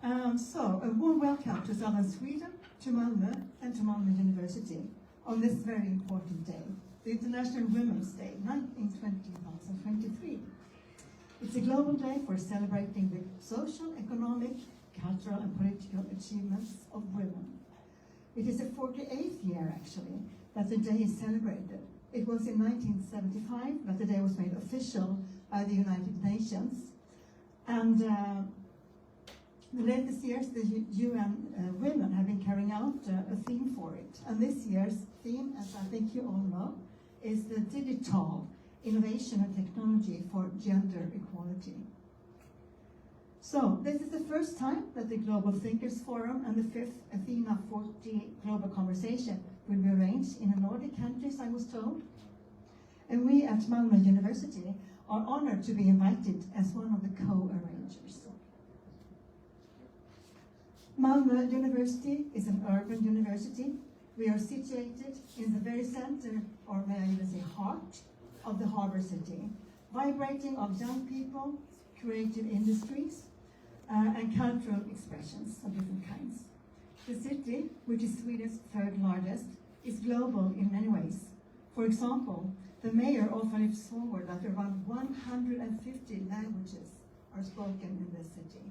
So, a warm welcome to southern Sweden, to Malmö, and to Malmö University on this very important day, the International Women's Day, 2023. It's a global day for celebrating the social, economic, cultural, and political achievements of women. It is the 48th year, actually, that the day is celebrated. It was in 1975 that the day was made official by the United Nations. And the latest years, the UN Women have been carrying out a theme for it. And this year's theme, as I think you all know, is the digital innovation and technology for gender equality. So, this is the first time that the Global Thinkers Forum and the 5th Athena40 Global Conversation will be arranged in the Nordic countries, I was told. And we at Malmö University are honored to be invited as one of the co-arrangers. Malmö University is an urban university. We are situated in the very center, or may I even say heart, of the harbor city, vibrating of young people, creative industries, and cultural expressions of different kinds. The city, which is Sweden's third largest, is global in many ways. For example, the mayor often lifts forward that around 150 languages are spoken in this city.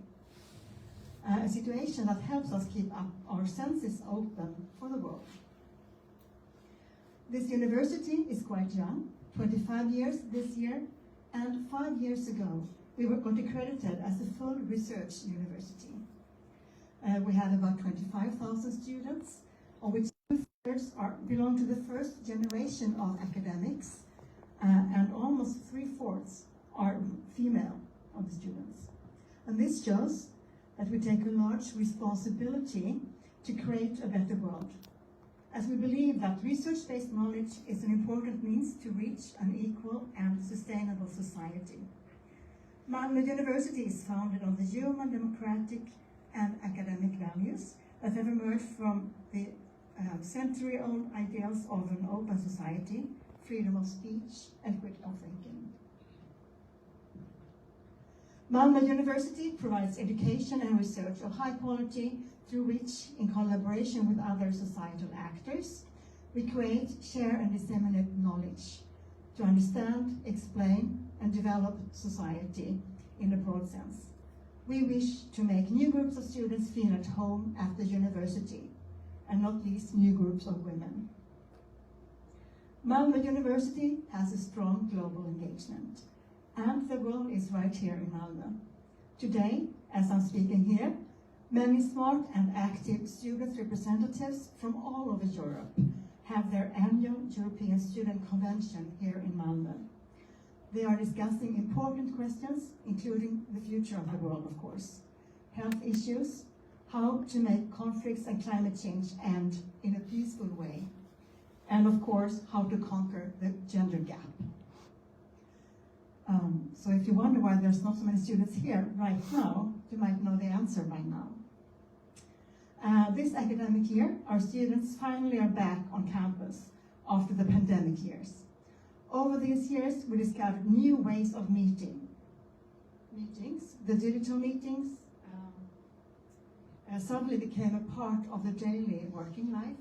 A situation that helps us keep up our senses open for the world. This university is quite young, 25 years this year, and 5 years ago we got accredited as a full research university. We have about 25,000 students, of which 2/3 belong to the first generation of academics, and almost 3/4 are female of the students. And this shows that we take a large responsibility to create a better world, as we believe that research-based knowledge is an important means to reach an equal and sustainable society. Malmö University is founded on the human, democratic, and academic values that have emerged from the century-old ideals of an open society, freedom of speech, and critical thinking. Malmö University provides education and research of high quality through which, in collaboration with other societal actors, we create, share, and disseminate knowledge to understand, explain, and develop society in a broad sense. We wish to make new groups of students feel at home at the university, and not least new groups of women. Malmö University has a strong global engagement, and the world is right here in Malmö. Today, as I'm speaking here, many smart and active student representatives from all over Europe have their annual European Student Convention here in Malmö. They are discussing important questions, including the future of the world, of course, health issues, how to make conflicts and climate change end in a peaceful way, and of course, how to conquer the gender gap. So if you wonder why there's not so many students here right now, you might know the answer by now. This academic year, our students finally are back on campus after the pandemic years. Over these years, we discovered new ways of meetings. The digital meetings suddenly became a part of the daily working life.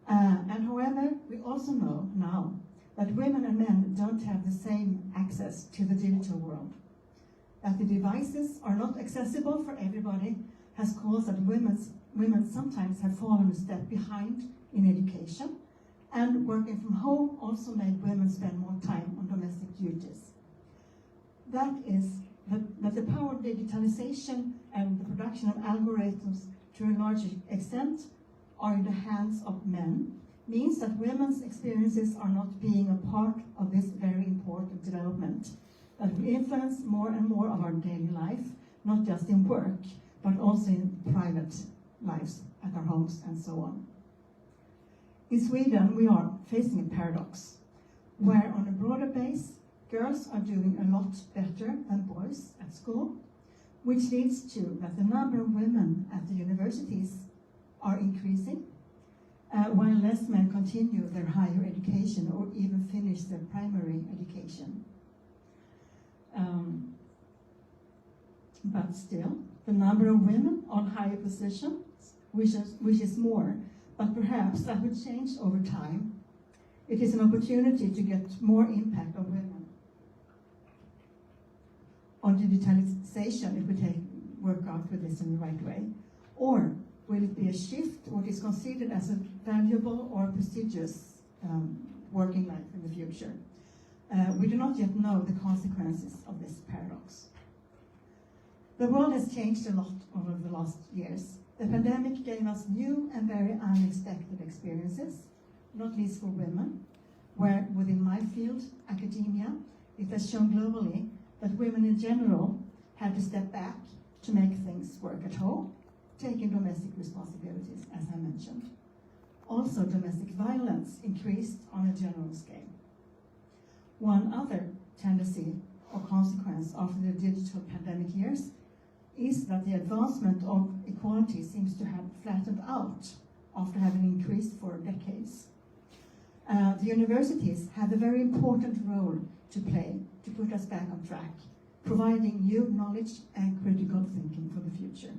And however, we also know now that women and men don't have the same access to the digital world. That the devices are not accessible for everybody has caused that women sometimes have fallen a step behind in education, and working from home also made women spend more time on domestic duties. That is, that the power of digitalization and the production of algorithms to a large extent are in the hands of men, means that women's experiences are not being a part of this very important development that will influence more and more of our daily life, not just in work, but also in private lives at our homes and so on. In Sweden, we are facing a paradox, where on a broader base, girls are doing a lot better than boys at school, which leads to that the number of women at the universities are increasing, while less men continue their higher education or even finish their primary education. But still, the number of women on higher positions, which is more, but perhaps that would change over time. It is an opportunity to get more impact of women on digitalization if we work out with this in the right way. Or will it be a shift, what is considered as a valuable or prestigious working life in the future? We do not yet know the consequences of this paradox. The world has changed a lot over the last years. The pandemic gave us new and very unexpected experiences, not least for women, where within my field, academia, it has shown globally that women in general had to step back to make things work at home, taking domestic responsibilities, as I mentioned. Also, domestic violence increased on a general scale. One other tendency or consequence of the digital pandemic years is that the advancement of equality seems to have flattened out after having increased for decades. The universities have a very important role to play to put us back on track, providing new knowledge and critical thinking for the future.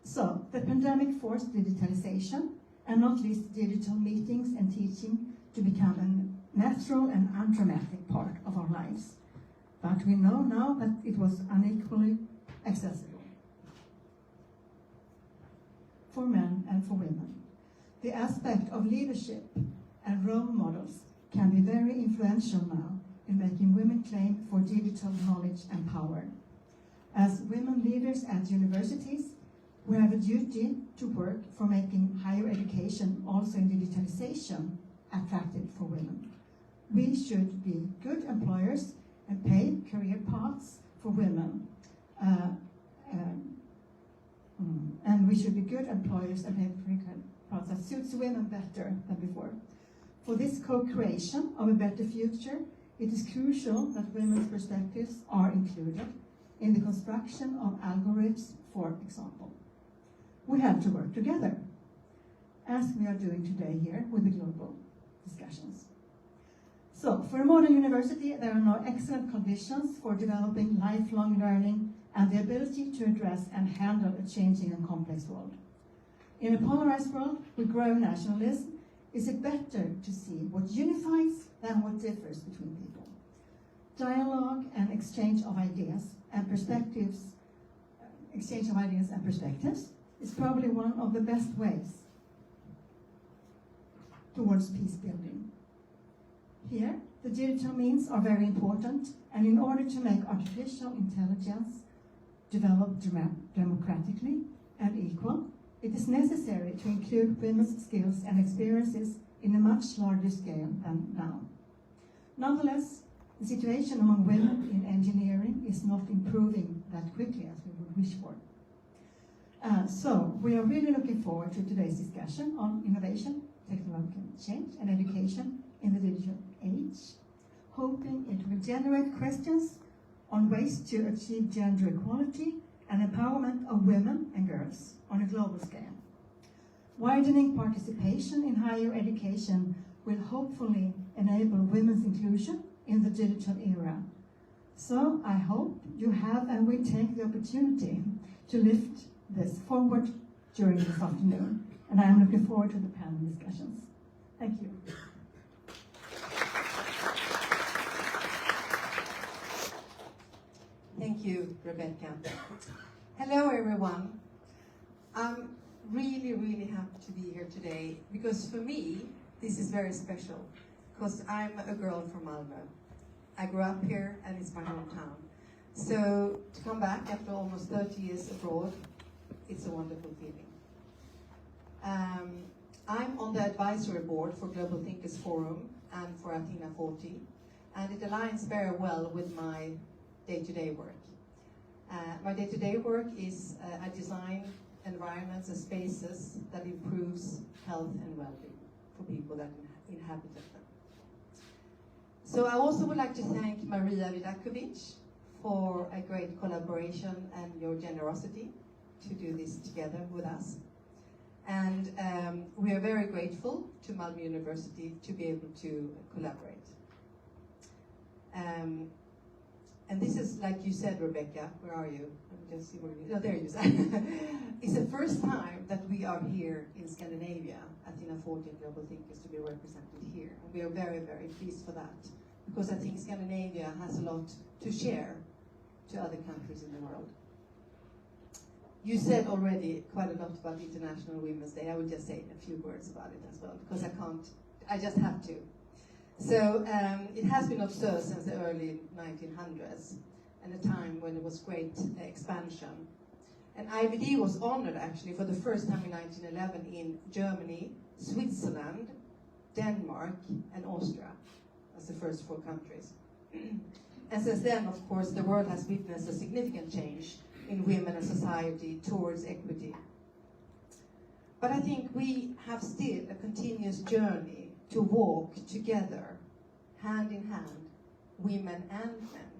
So, the pandemic forced digitalization, and not least digital meetings and teaching, to become a natural and undramatic part of our lives. But we know now that it was unequally accessible for men and for women. The aspect of leadership and role models can be very influential now in making women claim for digital knowledge and power. As women leaders at universities, we have a duty to work for making higher education, also in digitalization, attractive for women. We should be good employers and pave career paths for women. And we should be good employers and pave career paths that suits women better than before. For this co-creation of a better future, it is crucial that women's perspectives are included in the construction of algorithms, for example. We have to work together, as we are doing today here with the global discussions. So, for a modern university, there are now excellent conditions for developing lifelong learning and the ability to address and handle a changing and complex world. In a polarized world with growing nationalism, is it better to see what unifies than what differs between people? Dialogue and exchange of ideas and perspectives, is probably one of the best ways towards peace building. Here, the digital means are very important, and in order to make artificial intelligence develop democratically and equal, it is necessary to include women's skills and experiences in a much larger scale than now. Nonetheless, the situation among women in engineering is not improving that quickly as we would wish for. So, we are really looking forward to today's discussion on innovation, technological change, and education in the digital age, hoping it will generate questions on ways to achieve gender equality and empowerment of women and girls on a global scale. Widening participation in higher education will hopefully enable women's inclusion in the digital era. So I hope you have and will take the opportunity to lift this forward during this afternoon, and I am looking forward to the panel discussions. Thank you. Thank you, Rebecka. Hello, everyone. I'm really, really happy to be here today because for me, this is very special because I'm a girl from Malmö. I grew up here and it's my hometown. So to come back after almost 30 years abroad, it's a wonderful feeling. I'm on the advisory board for Global Thinkers Forum and for Athena40, and it aligns very well with my day-to-day work. My day-to-day work is I design environments and spaces that improves health and well-being for people that inhabit them. So I also would like to thank Maria Vidakovic for a great collaboration and your generosity to do this together with us. And we are very grateful to Malmö University to be able to collaborate. And this is, like you said, Rebecka, where are you? Let me just see where you are. Oh, there you are. It's the first time that we are here in Scandinavia, Athena40 Global Thinkers, to be represented here. And we are very, very pleased for that, because I think Scandinavia has a lot to share to other countries in the world. You said already quite a lot about International Women's Day. I would just say a few words about it as well, because I just have to. So it has been observed since the early 1900s, and a time when there was great expansion. And IVD was honored actually for the first time in 1911 in Germany, Switzerland, Denmark, and Austria as the first 4 countries. And since then, of course, the world has witnessed a significant change in women and society towards equity. But I think we have still a continuous journey to walk together, hand in hand, women and men.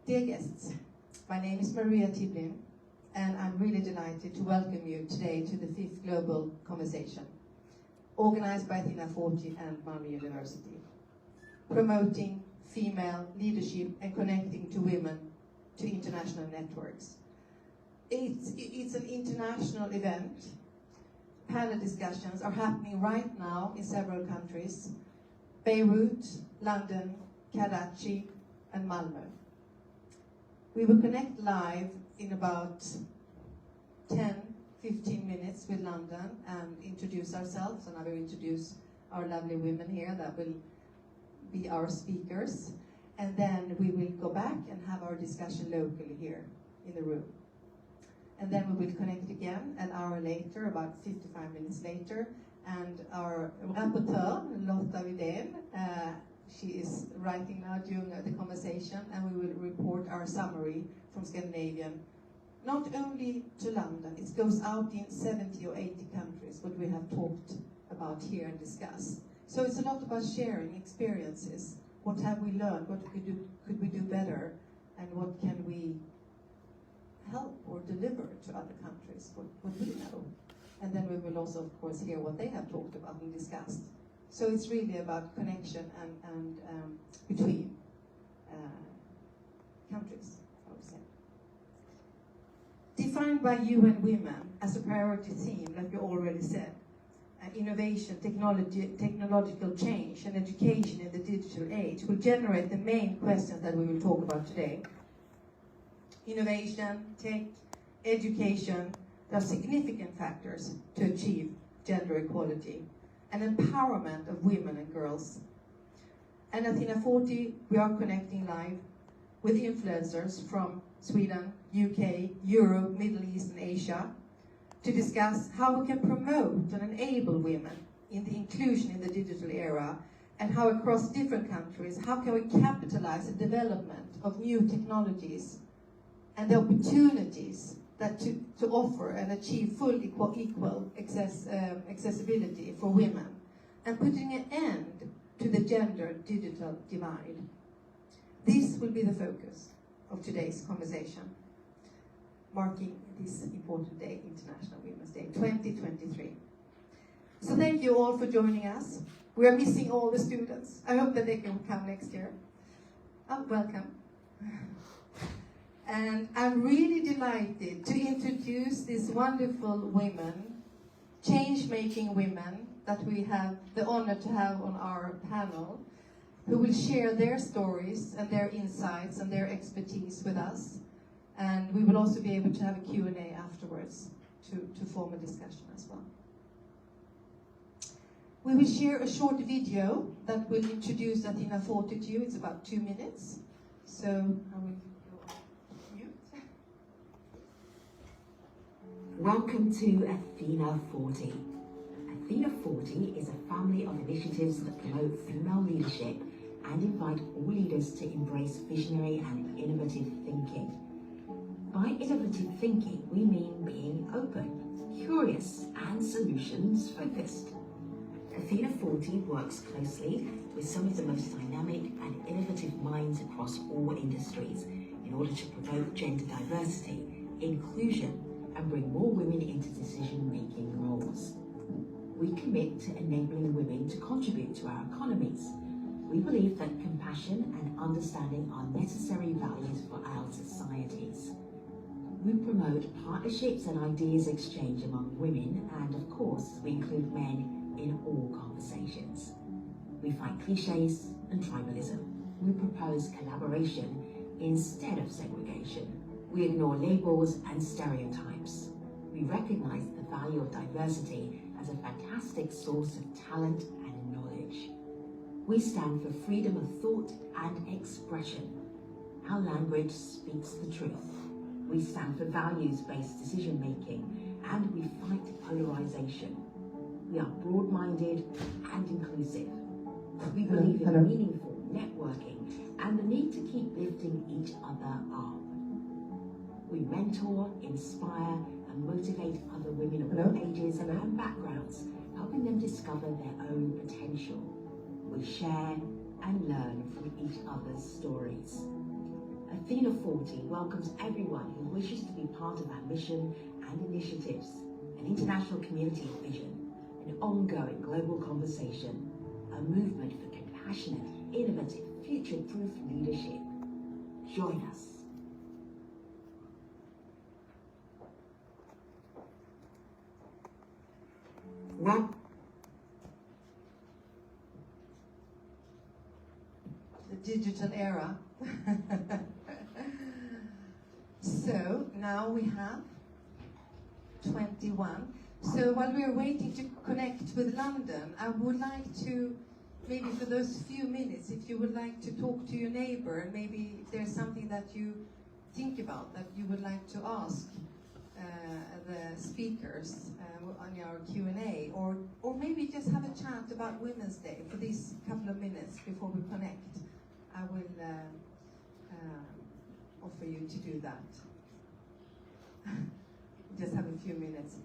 Dear guests, my name is Maria Tibblin, and I'm really delighted to welcome you today to the 5th Global Conversation, organized by Athena40 and Malmö University, promoting female leadership and connecting to women to international networks. It's an international event. Panel discussions are happening right now in several countries: Beirut, London, Karachi, and Malmö. We will connect live in about 10-15 minutes with London and introduce ourselves, and I will introduce our lovely women here that will be our speakers, and then we will go back and have our discussion locally here in the room. And then we will connect again an hour later, about 55 minutes later, and our rapporteur, Lotta Vidén, she is writing now during the conversation, and we will report our summary from Scandinavian, not only to London, it goes out in 70 or 80 countries, what we have talked about here and discussed. So it's a lot about sharing experiences. What have we learned? What could we do better? And what can we help or deliver to other countries? What we know? And then we will also, of course, hear what they have talked about and discussed. So it's really about connection and between countries, I would say. Defined by UN Women as a priority theme, like you already said, innovation, technological change, and education in the digital age will generate the main questions that we will talk about today. Innovation, tech, education, there are significant factors to achieve gender equality and empowerment of women and girls. And at Athena40, we are connecting live with influencers from Sweden, UK, Europe, Middle East, and Asia, to discuss how we can promote and enable women in the inclusion in the digital era, and how across different countries, how can we capitalize the development of new technologies and the opportunities that to offer and achieve full equal accessibility for women, and putting an end to the gender digital divide. This will be the focus of today's conversation, marking this important day, International Women's Day 2023. So thank you all for joining us. We are missing all the students. I hope that they can come next year. Welcome. And I'm really delighted to introduce these wonderful women, change-making women, that we have the honor to have on our panel, who will share their stories and their insights and their expertise with us. And we will also be able to have a Q&A afterwards to form a discussion as well. We will share a short video that will introduce Athena40 to you. It's about 2 minutes. So I will go on mute. Welcome to Athena40. Athena40 is a family of initiatives that promote female leadership and invite all leaders to embrace visionary and innovative thinking. By innovative thinking, we mean being open, curious, and solutions-focused. Athena40 works closely with some of the most dynamic and innovative minds across all industries in order to promote gender diversity, inclusion, and bring more women into decision-making roles. We commit to enabling women to contribute to our economies We believe that compassion and understanding are necessary values for our societies. We promote partnerships and ideas exchange among women, and of course, we include men in all conversations. We fight cliches and tribalism. We propose collaboration instead of segregation. We ignore labels and stereotypes. We recognize the value of diversity as a fantastic source of talent and knowledge. We stand for freedom of thought and expression. Our language speaks the truth. We stand for values-based decision-making, and we fight polarization. We are broad-minded and inclusive. We believe in meaningful networking and the need to keep lifting each other up. We mentor, inspire, and motivate other women of all ages and backgrounds, helping them discover their own potential. We share and learn from each other's stories. Athena40 welcomes everyone who wishes to be part of our mission and initiatives, an international community vision, an ongoing global conversation, a movement for compassionate, innovative, future-proof leadership. Join us. Well, the digital era. So now we have 21. So while we are waiting to connect with London, I would like to, maybe for those few minutes, if you would like to talk to your neighbor, and maybe if there's something that you think about that you would like to ask the speakers on our Q&A, or maybe just have a chat about Women's Day for these couple of minutes before we connect. I will offer you to do that. Just have a few minutes.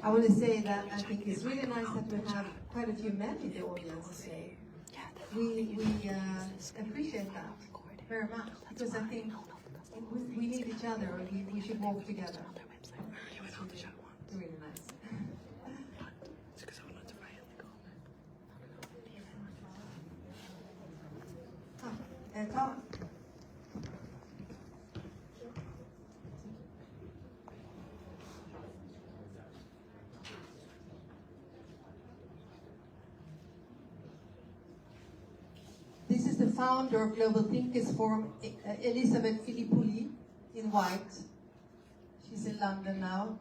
I want to say that I think it's really nice that we have quite a few men in the audience today. We appreciate that very much, because I think we need each other, and we should walk together. It's really nice. Tom. This is the founder of Global Thinkers Forum, Elisabeth Filippoli, in white. She's in London now.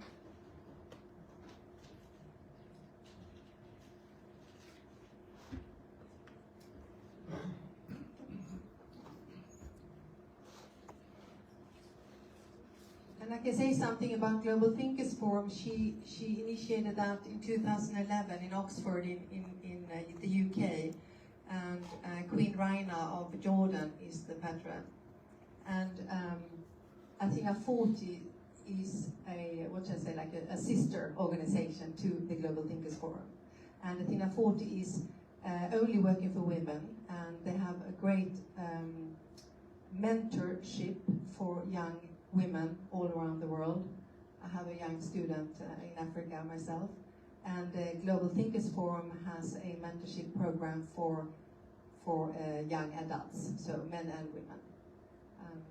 And I can say something about Global Thinkers Forum. She initiated that in 2011 in Oxford in the UK. And Queen Raina of Jordan is the patron. And Athena40 is a sister organization to the Global Thinkers Forum. And Athena40 is only working for women, and they have a great mentorship for young women all around the world. I have a young student in Africa myself. And the Global Thinkers Forum has a mentorship program for young adults, so men and women. And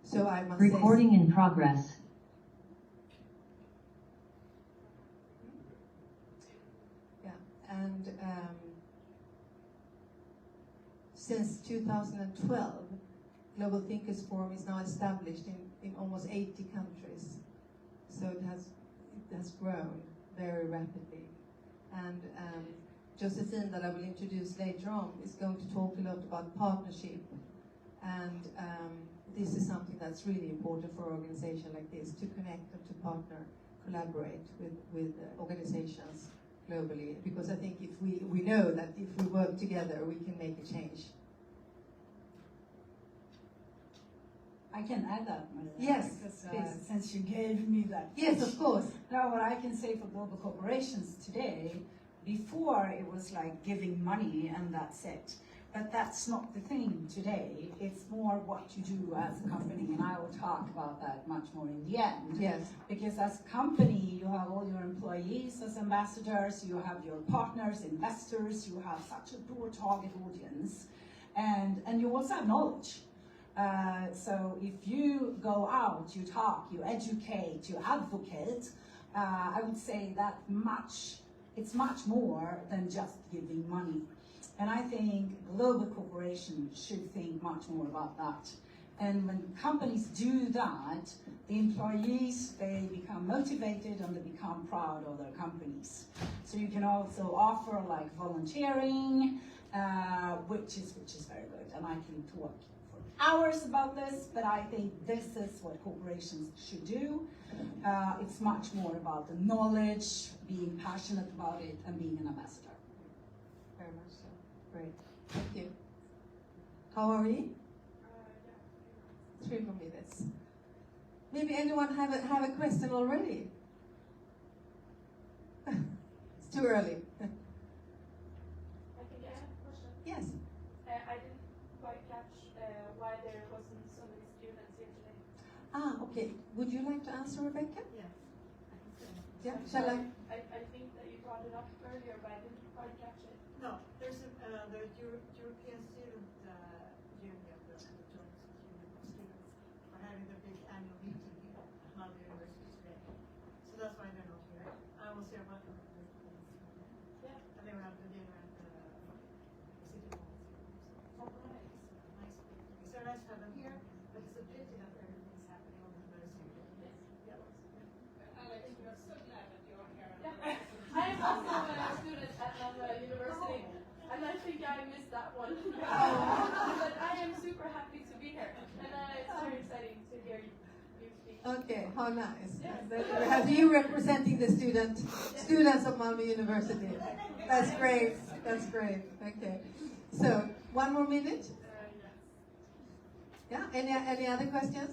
so I must Recording in progress. Yeah, and since 2012, Global Thinkers Forum is now established in almost 80 countries. So it has grown very rapidly. And Joséphine, that I will introduce later on, is going to talk a lot about partnership. And this is something that's really important for an organization like this, to connect and to partner, collaborate with organizations globally. Because I think if we know that if we work together, we can make a change. I can add that, Maria. Yes, because, since you gave me that. Yes, of course. Now, what I can say for global corporations today, before it was like giving money and that's it. But that's not the thing today. It's more what you do as a company, and I will talk about that much more in the end. Yes. Because as a company, you have all your employees as ambassadors, you have your partners, investors, you have such a broad target audience, and you also have knowledge. So if you go out, you talk, you educate, you advocate, I would say that it's much more than just giving money. And I think global corporations should think much more about that. And when companies do that, the employees, they become motivated and they become proud of their companies. So you can also offer like volunteering, which is very good. And I can talk hours about this, but I think this is what corporations should do. It's much more about the knowledge, being passionate about it, and being an ambassador. Very much so. Great. Thank you. How are we? 3 more minutes. Maybe anyone have a question already? It's too early. I think I have a question. Yes. I didn't quite catch why there wasn't so many students here today. Okay. Would you like to answer, Rebecka? Yeah. Yeah. Shall I? I think that you brought it up earlier, but I didn't quite catch it. No, there's the European Student Union, the joint union of students, are having their big annual meeting here at Malmö University today. So that's why they're not here. I will say about them. Yeah. And they were at the dinner at the City Hall. So nice. It's very nice to have them here, but it's a pity that everything's happening on the university. Yes. Yeah. Alex, we are so glad that you're here. Yeah. I am also a student at Malmö University, and I think I missed that one. But I am super happy to be here, and it's very exciting to hear you speak. Okay. How nice. Yes. We have you representing the students of Malmö University. That's great. That's great. Okay. So 1 more minute. Yes. Yeah. Any other questions?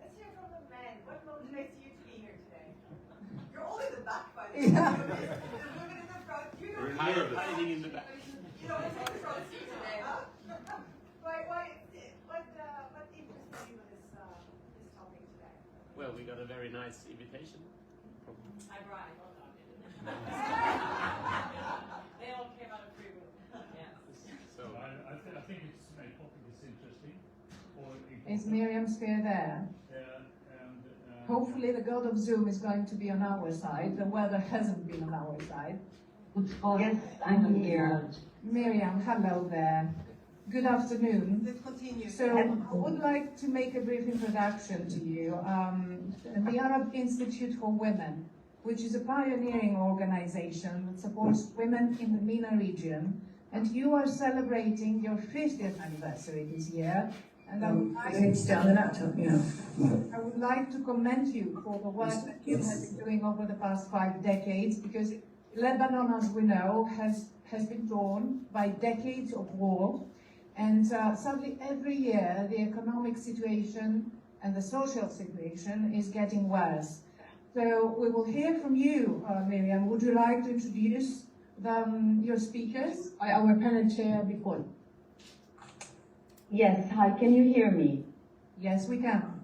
Let's hear from the men. What motivates you to be here today? You're all in the back, by the way. Yeah. The women in the front. You know, We're hiding in the back. you know, it's in the front seat today, huh? What interests you in this topic today? Well, we got a very nice invitation. I brought it. Hold on. They all came out of free will. Yes. So I think it's my topic is interesting. Is Miriam still there? And Hopefully the god of Zoom is going to be on our side. The weather hasn't been on our side. Yes, I'm here. Miriam, hello there. Good afternoon. Let's continue. So I would like to make a brief introduction to you. The Arab Institute for Women, which is a pioneering organization that supports women in the MENA region, and you are celebrating your 50th anniversary this year. And I would like to commend you for the work that you have been doing over the past 5 decades, because Lebanon, as we know, has been torn by decades of war. And sadly, every year, the economic situation and the social situation is getting worse. So we will hear from you, Miriam. Would you like to introduce your speakers? Our panel chair before. Yes, hi, can you hear me? Yes, we can.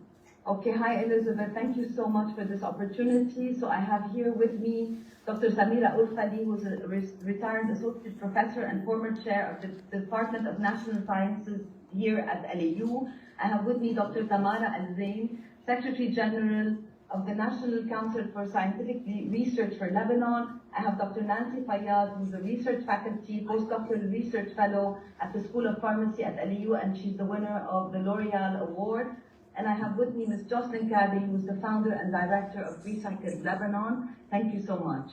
Okay, hi Elizabeth, thank you so much for this opportunity. So I have here with me Dr. Samira Ulfali, who's a retired associate professor and former chair of the Department of National Sciences here at LAU. I have with me Dr. Tamara Al-Zain, Secretary General of the National Council for Scientific Research for Lebanon. I have Dr. Nancy Fayyad, who's a research faculty, postdoctoral research fellow at the School of Pharmacy at LAU, and she's the winner of the L'Oreal Award. And I have with me Ms. Jocelyn Kabi, who's the founder and director of Recycled Lebanon. Thank you so much.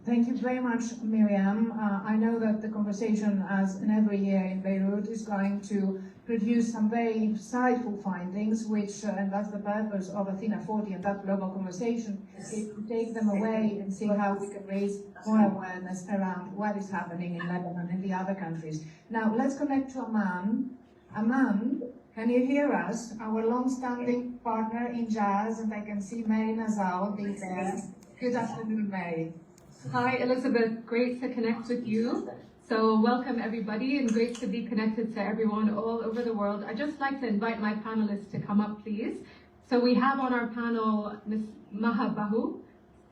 Thank you very much, Miriam. I know that the conversation, as in every year in Beirut, is going to produce some very insightful findings, which, and that's the purpose of Athena40 and that global conversation, is to take them away and see how we can raise more awareness around what is happening in Lebanon and the other countries. Now, let's connect to Amman. Amman, can you hear us? Our long-standing partner in jazz, and I can see Mary Nazal being there. Good afternoon, Mary. Hi, Elizabeth. Great to connect with you. So welcome, everybody, and great to be connected to everyone all over the world. I'd just like to invite my panelists to come up, please. So we have on our panel Ms. Maha Bahu.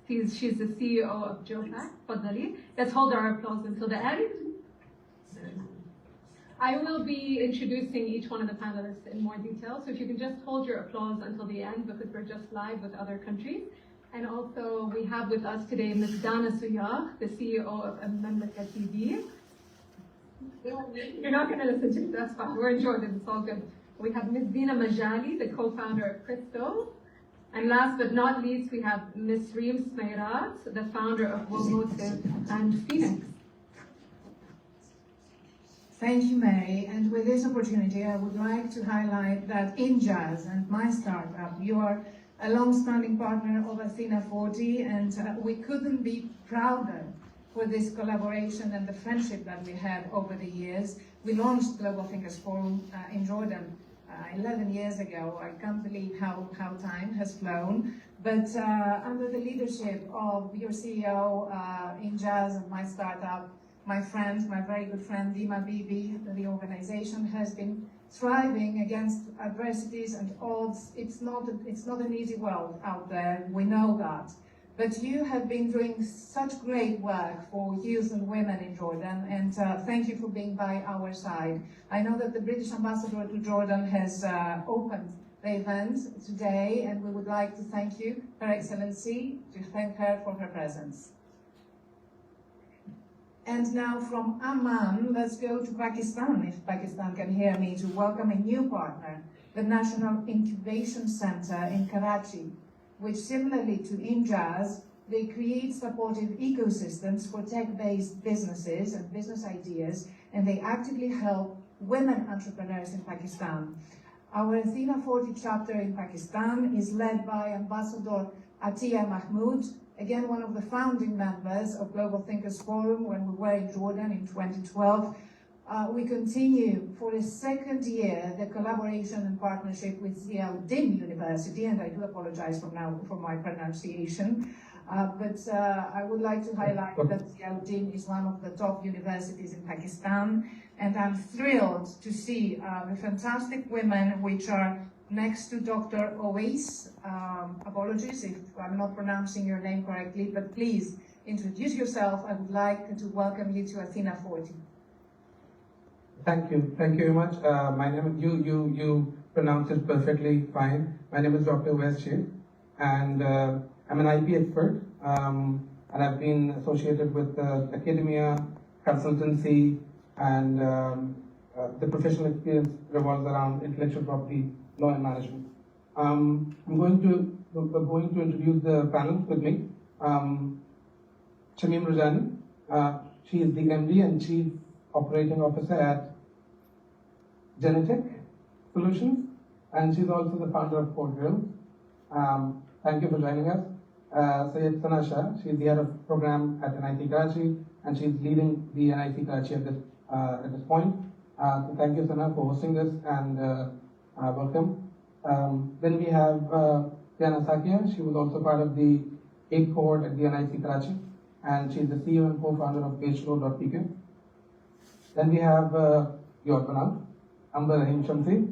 She's the CEO of JOPAC. Fadali. Let's hold our applause until the end. I will be introducing each one of the panelists in more detail. So if you can just hold your applause until the end, because we're just live with other countries. And also, we have with us today Ms. Dana Suyah, the CEO of Amman TV. You're not going to listen to it, that's fine. We're in Jordan, it's all good. We have Ms. Dina Majali, the co-founder of Crystal. And last but not least, we have Ms. Reem Smeirat, the founder of Will Motive and Phoenix. Thank you, Mary. And with this opportunity, I would like to highlight that in Jazz and my startup, you are a long-standing partner of Athena40, and we couldn't be prouder for this collaboration and the friendship that we had over the years. We launched Global Thinkers Forum in Jordan 11 years ago. I can't believe how time has flown. But under the leadership of your CEO in Jazz and my startup, my very good friend Dima Bibi, the organization has been thriving against adversities and odds. It's not an easy world out there, we know that. But you have been doing such great work for youth and women in Jordan, and thank you for being by our side. I know that the British ambassador to Jordan has opened the event today, and we would like to thank you, Her Excellency, to thank her for her presence. And now from Amman, let's go to Pakistan, if Pakistan can hear me, to welcome a new partner, the National Incubation Center in Karachi, which similarly to InJazz, they create supportive ecosystems for tech-based businesses and business ideas, and they actively help women entrepreneurs in Pakistan. Our Athena40 chapter in Pakistan is led by Ambassador Atiya Mahmood, again, one of the founding members of Global Thinkers Forum when we were in Jordan in 2012. We continue for the second year the collaboration and partnership with Ziauddin University, and I do apologize for my pronunciation. But I would like to highlight that Ziauddin is one of the top universities in Pakistan, and I'm thrilled to see the fantastic women which are next to Dr. Owais. Apologies if I'm not pronouncing your name correctly, but please introduce yourself. I would like to welcome you to Athena40. Thank you very much. My name is, you pronounced it perfectly fine. My name is Dr. Owais, and I'm an IP expert, and I've been associated with academia, consultancy, and the professional experience revolves around intellectual property, law and management. I'm going to introduce the panel with me. Shamim Rajani, she is the MD and Chief Operating Officer at Genetech Solutions, and she's also the founder of Coderill. Thank you for joining us. Sayed Sana Shah, she's the head of program at NIT Karachi, and she's leading the NIT Karachi at this point. So thank you, Sana, for hosting this, and welcome. Then we have Diana Sakia. She was also part of the 8th cohort at the NIT Karachi, and she's the CEO and co-founder of PageFlow.pk. Then we have your panel, Amber Rahim Shamsi.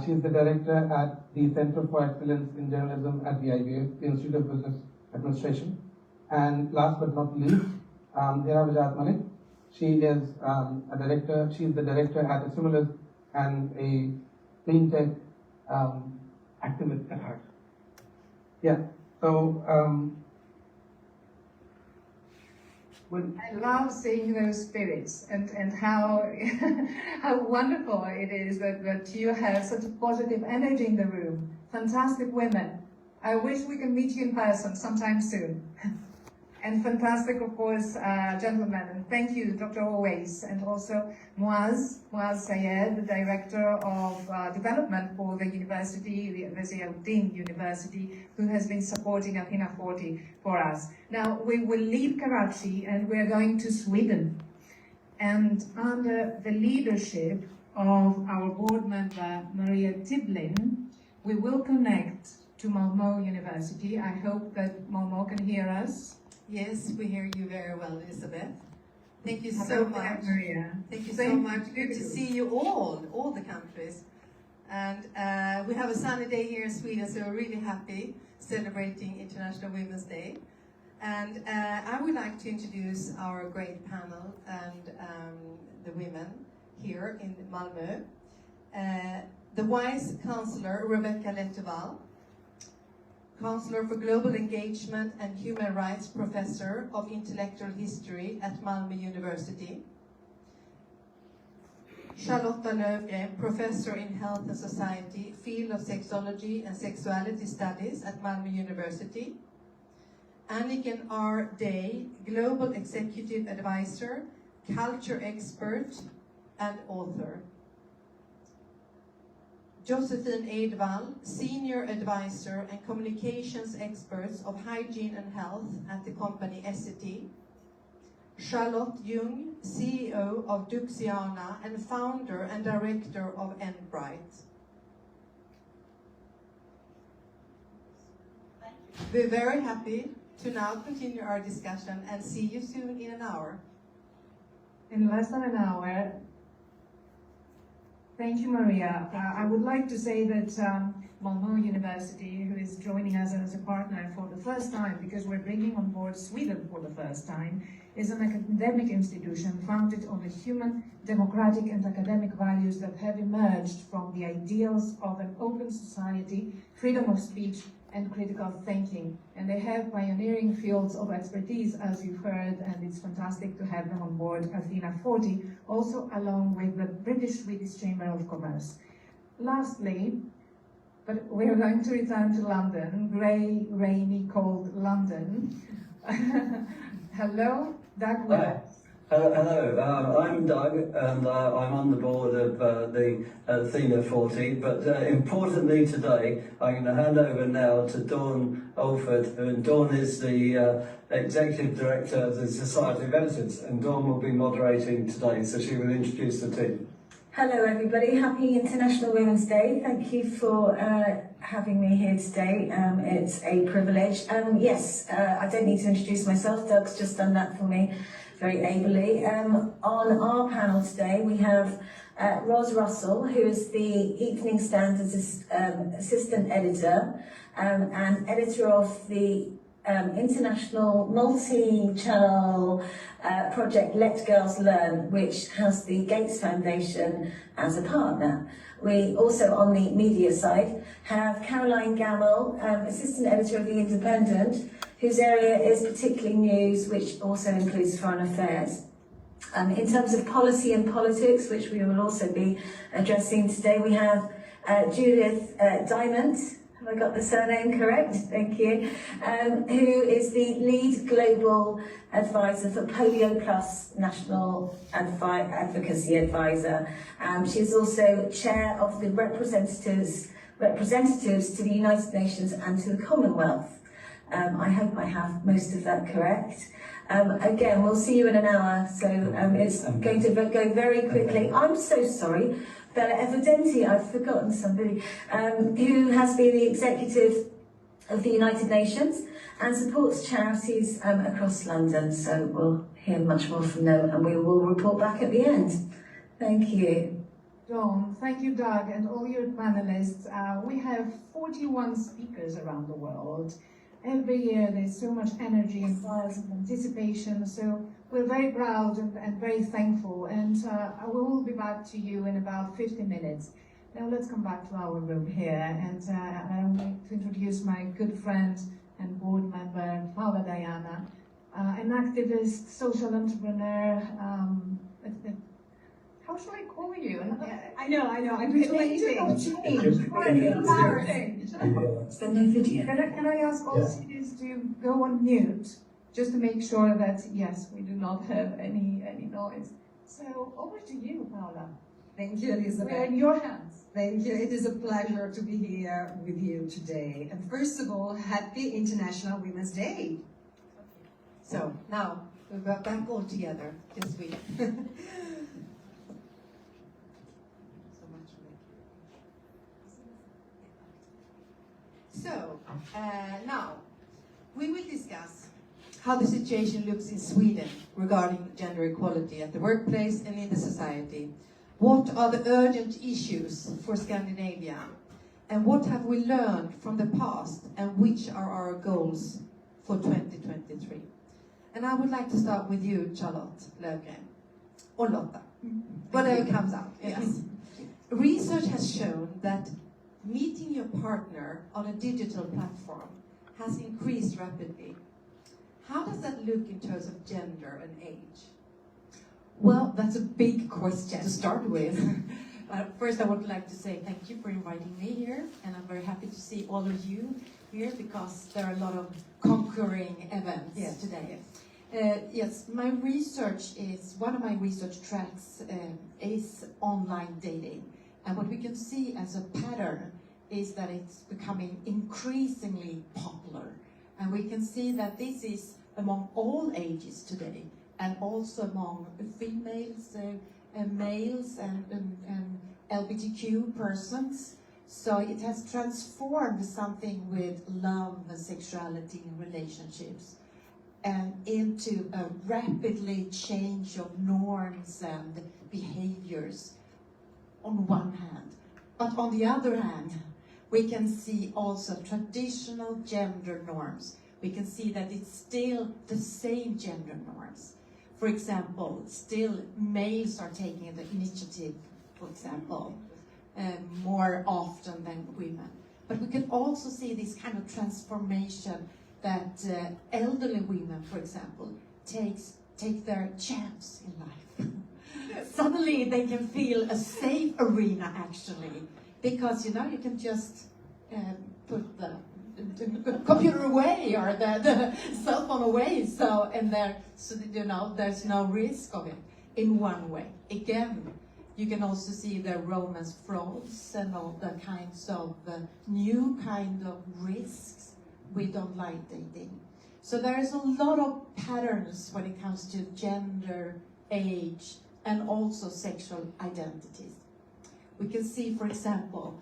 She is the director at the Center for Excellence in Journalism at the IBA, the Institute of Business Administration. And last but not least, Malik. She is a director. She is the director at Assimilis and a clean tech activist at heart. Yeah. So I love seeing those spirits and how how wonderful it is that you have such a positive energy in the room. Fantastic women. I wish we can meet you in person sometime soon. And fantastic, of course, gentlemen. And thank you, Dr. Always, and also Muaz Sayed, the Director of Development for the University, the Vidakovic University, who has been supporting Athena40 for us. Now, we will leave Karachi and we're going to Sweden. And under the leadership of our board member, Maria Tibblin, we will connect to Malmö University. I hope that Malmö can hear us. Yes, we hear you very well, Elizabeth. Thank you so Hello, much. Maria. Thank you so much. Good to see you all the countries. And we have a sunny day here in Sweden, so we're really happy celebrating International Women's Day. And I would like to introduce our great panel and the women here in Malmö. The Vice-Chancellor, Rebecka Lettevall, Counselor for Global Engagement and Human Rights Professor of Intellectual History at Malmö University. Charlotta Löfgren, Professor in Health and Society, Field of Sexology and Sexuality Studies at Malmö University. Annicken R. Day, Global Executive Advisor, Culture Expert and Author. Joséphine Edwall, Senior Advisor and Communications Experts of Hygiene and Health at the company Essity. Charlotta Ljung, CEO of Duxiana and Founder and Director of Endbright. We're very happy to now continue our discussion and see you soon in an hour. In less than an hour. Thank you, Maria. I would like to say that Malmö University, who is joining us as a partner for the first time, because we're bringing on board Sweden for the first time, is an academic institution founded on the human, democratic and academic values that have emerged from the ideals of an open society, freedom of speech and critical thinking. And they have pioneering fields of expertise, as you've heard, and it's fantastic to have them on board Athena40, also along with the British-Swedish Chamber of Commerce. Lastly, but we're going to return to London, grey, rainy, cold London. Hello, Doug Willis. Hello, I'm Doug, and I'm on the board of the Athena40, but importantly today, I'm going to hand over now to Dawn Alford, and Dawn is the Executive Director of the Society of Editors, and Dawn will be moderating today, so she will introduce the team. Hello everybody, happy International Women's Day. Thank you for having me here today. It's a privilege. Yes, I don't need to introduce myself, Doug's just done that for me very ably. On our panel today we have Ros Russell, who is the Evening Standards Assistant Editor and editor of the international multi-channel project Let Girls Learn, which has the Gates Foundation as a partner. We also, on the media side, have Caroline Gamble, Assistant Editor of The Independent, whose area is particularly news, which also includes foreign affairs. In terms of policy and politics, which we will also be addressing today, we have Judith Diamond, have I got the surname correct? Thank you. Who is the lead global advisor for Polio Plus National Advocacy Advisor. She's also chair of the representatives to the United Nations and to the Commonwealth. I hope I have most of that correct. Again, we'll see you in an hour, so it's going to go very quickly. I'm so sorry. Bella Evidenti, I've forgotten somebody, who has been the executive of the United Nations and supports charities across London. So we'll hear much more from them and we will report back at the end. Thank you. Dawn, thank you, Doug, and all your panelists. We have 41 speakers around the world. every year there's so much energy and buzz and anticipation, so we're very proud and very thankful, and I will be back to you in about 50 minutes. Now let's come back to our room here, and I want to introduce my good friend and board member, Paula Diana, an activist, social entrepreneur. How should I call you? I know, I'm relating. Can I ask all students to go on mute, just to make sure that, yes, we do not have any noise. So over to you, Paula. Thank you, Elizabeth. We're in your hands. Thank you. It is a pleasure to be here with you today. And first of all, happy International Women's Day. So now we're back all together this week. So now we will discuss how the situation looks in Sweden regarding gender equality at the workplace and in the society. What are the urgent issues for Scandinavia? And what have we learned from the past, and which are our goals for 2023? And I would like to start with you, Charlotte, Löfgren, or Lotta, whatever comes out. Yes. Research has shown that meeting your partner on a digital platform has increased rapidly. How does that look in terms of gender and age? Well, that's a big question to start with. First, I would like to say thank you for inviting me here, and I'm very happy to see all of you here because there are a lot of concurring events today. Yes, my research is, one of my research tracks is online dating. And what we can see as a pattern is that it's becoming increasingly popular. And we can see that this is among all ages today, and also among females, males, and LGBTQ persons. So it has transformed something with love and sexuality and relationships, and into a rapidly change of norms and behaviors on one hand. But on the other hand, we can see also traditional gender norms. We can see that it's still the same gender norms. For example, still males are taking the initiative, for example, more often than women. But we can also see this kind of transformation that elderly women, for example, take their chance in life. Suddenly they can feel a safe arena, actually, because you can just put the computer away or the cell phone away, so there's no risk of it in one way. Again, you can also see the romance frauds and all the kinds of new kind of risks with online dating. So there is a lot of patterns when it comes to gender, age, and also sexual identities. We can see, for example,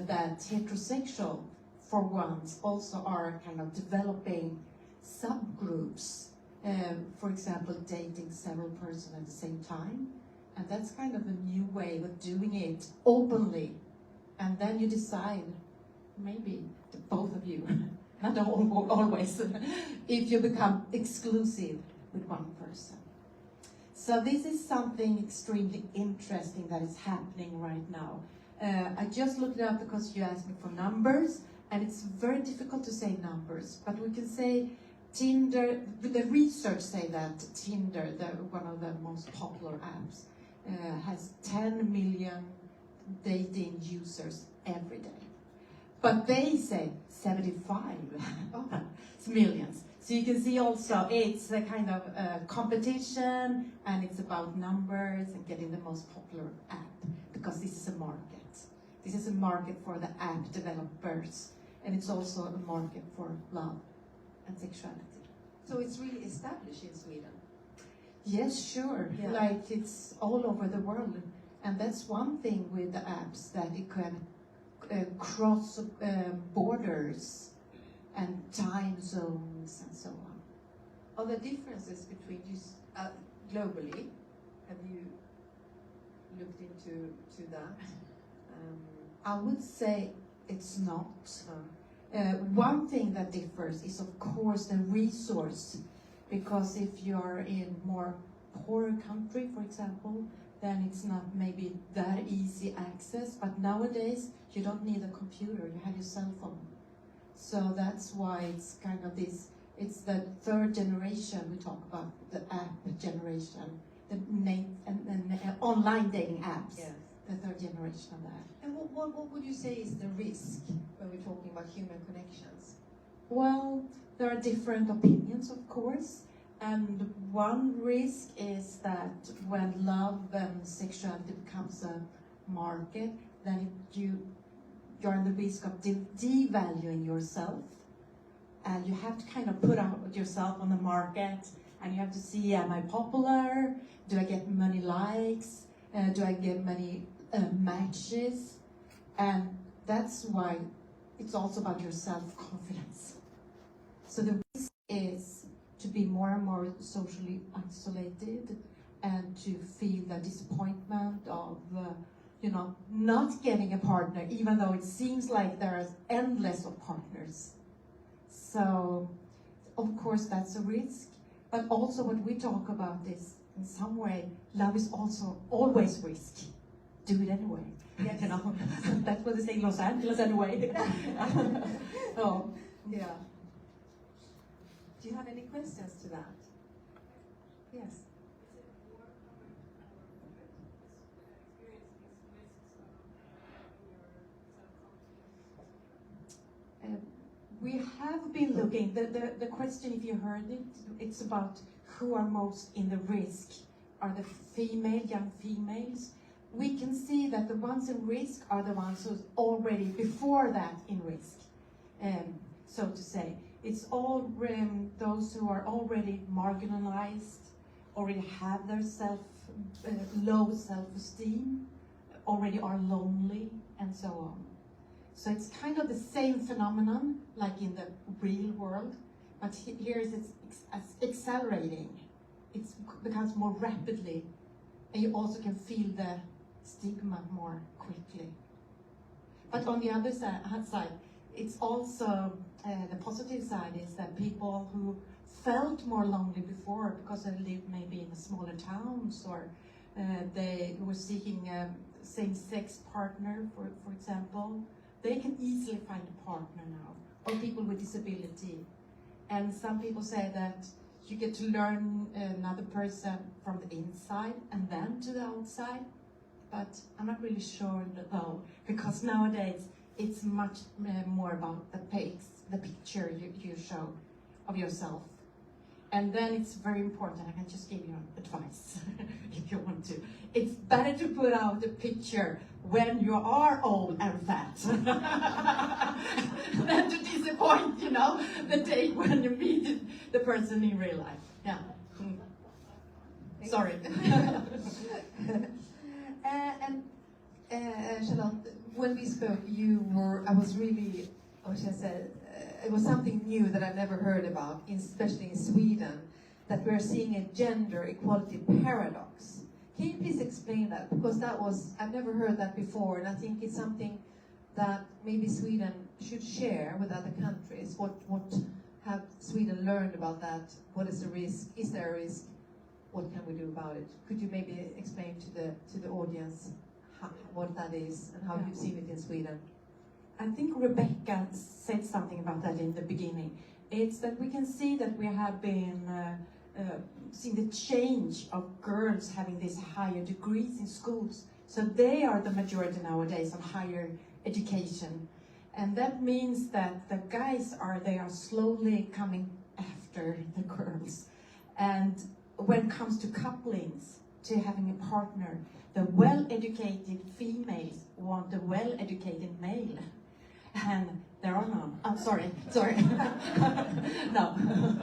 that heterosexual, for once, also are kind of developing subgroups. For example, dating several persons at the same time. And that's kind of a new way of doing it openly. And then you decide, maybe both of you, not always, if you become exclusive with one person. So this is something extremely interesting that is happening right now. I just looked it up because you asked me for numbers, and it's very difficult to say numbers, but we can say Tinder, the research say that Tinder, one of the most popular apps, has 10 million dating users every day. But they say 75 millions. So you can see also it's a kind of competition, and it's about numbers and getting the most popular app, because this is a market. This is a market for the app developers, and it's also a market for love and sexuality. So it's really established in Sweden? Yes, sure. Yeah. Like it's all over the world. And that's one thing with the apps, that it can cross borders and time zones and so on. Are there differences between globally? Have you looked into that? I would say it's not. One thing that differs is, of course, the resource, because if you're in more poorer country, for example, then it's not maybe that easy access. But nowadays, you don't need a computer; you have your cell phone. So that's why it's kind of this. It's the third generation we talk about, the app generation, the online dating apps. Yes. The third generation of that. And what would you say is the risk when we're talking about human connections? Well, there are different opinions, of course. And one risk is that when love and sexuality becomes a market, then you're in the risk of devaluing yourself. And you have to kind of put out yourself on the market, and you have to see, am I popular? Do I get many likes? Do I get many matches? And that's why it's also about your self-confidence. So the risk is to be more and more socially isolated and to feel the disappointment of not getting a partner, even though it seems like there are endless of partners. So, of course, that's a risk. But also what we talk about is, in some way, love is also always risky. Do it anyway. Yes. That's what they say in Los Angeles anyway. So, yeah. Do you have any questions to that? Yes. We have been looking, the question, if you heard it, it's about who are most in the risk. Are the young females? We can see that the ones in risk are the ones who's already before that in risk, so to say. It's all those who are already marginalized, already have their low self-esteem, already are lonely, and so on. So it's kind of the same phenomenon like in the real world, but here it's accelerating. It becomes more rapidly, and you also can feel the stigma more quickly. But on the other side, it's also the positive side is that people who felt more lonely before because they lived maybe in smaller towns, or they were seeking a same-sex partner, for example, they can easily find a partner now, or people with disability. And some people say that you get to learn another person from the inside and then to the outside. But I'm not really sure though, because nowadays it's much more about the picture you show of yourself. And then it's very important, I can just give you advice if you want to. It's better to put out a picture when you are old and fat than to disappoint, the day when you meet the person in real life. Yeah. Sorry. Charlotte, when we spoke, it was something new that I've never heard about, especially in Sweden, that we're seeing a gender equality paradox. Can you please explain that? Because I've never heard that before, and I think it's something that maybe Sweden should share with other countries. What have Sweden learned about that? What is the risk? Is there a risk? What can we do about it? Could you maybe explain to the audience what that is and how you've seen it in Sweden? I think Rebecka said something about that in the beginning. It's that we can see that we have been seeing the change of girls having these higher degrees in schools. So they are the majority nowadays of higher education. And that means that the guys are slowly coming after the girls. And when it comes to couplings, to having a partner, the well-educated females want a well-educated male. And there are none. I'm sorry. No.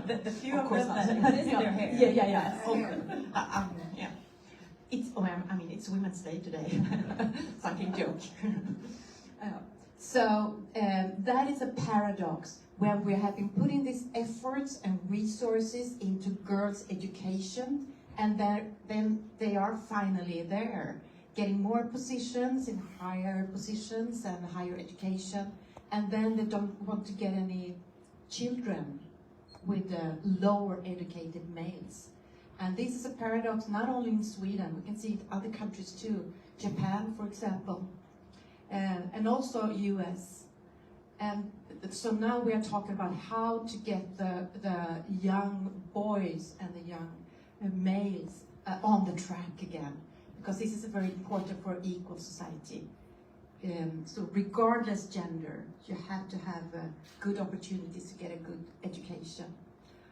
The few of course them that is their hair. Yeah. Yeah. It's Women's Day today. Fucking joke. So that is a paradox where we have been putting these efforts and resources into girls' education, and then they are finally there, getting more positions in higher positions and higher education, and then they don't want to get any children with lower educated males. And this is a paradox not only in Sweden, we can see it in other countries too, Japan, for example, and also US. And so now we are talking about how to get the young boys and the young males on the track again, because this is very important for equal society. So regardless gender, you have to have good opportunities to get a good education.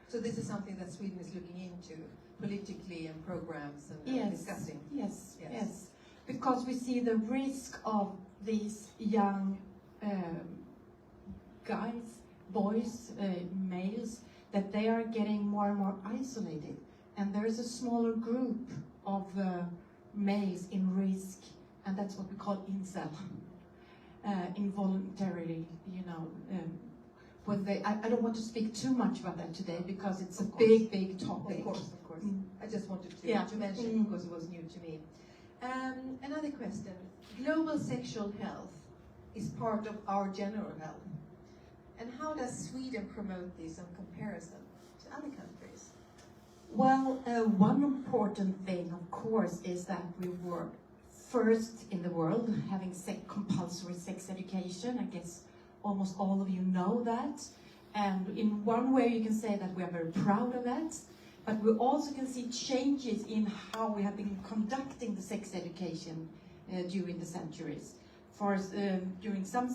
So this is something that Sweden is looking into politically and programs and Yes, discussing. yes. Because we see the risk of these young guys, boys, males, that they are getting more and more isolated. And there is a smaller group of males in risk, and that's what we call incel. Involuntarily, you know, when they, I don't want to speak too much about that today because it's a big topic. Of course. I just wanted to mention it because it was new to me. Another question. Global sexual health is part of our general health. And how does Sweden promote this in comparison to other countries? Well, one important thing, of course, is that we were first in the world having compulsory sex education. I guess almost all of you know that. And in one way you can say that we are very proud of that. But we also can see changes in how we have been conducting the sex education during the centuries. During some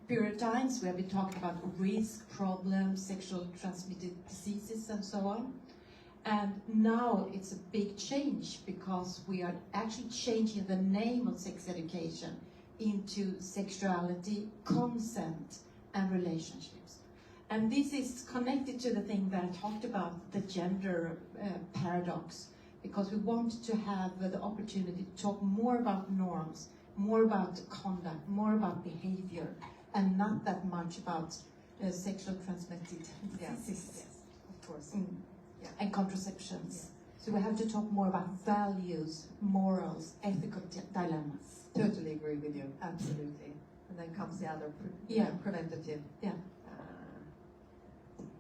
period of times we have been talking about risk, problems, sexually transmitted diseases and so on. And now it's a big change because we are actually changing the name of sex education into sexuality, consent and relationships. And this is connected to the thing that I talked about, the gender paradox, because we want to have the opportunity to talk more about norms, more about conduct, more about behavior, and not that much about sexually transmitted diseases. Yes, of course. And contraceptions. So we have to talk more about values, morals, ethical dilemmas. Totally agree with you, absolutely. And then comes the other preventative. Yeah.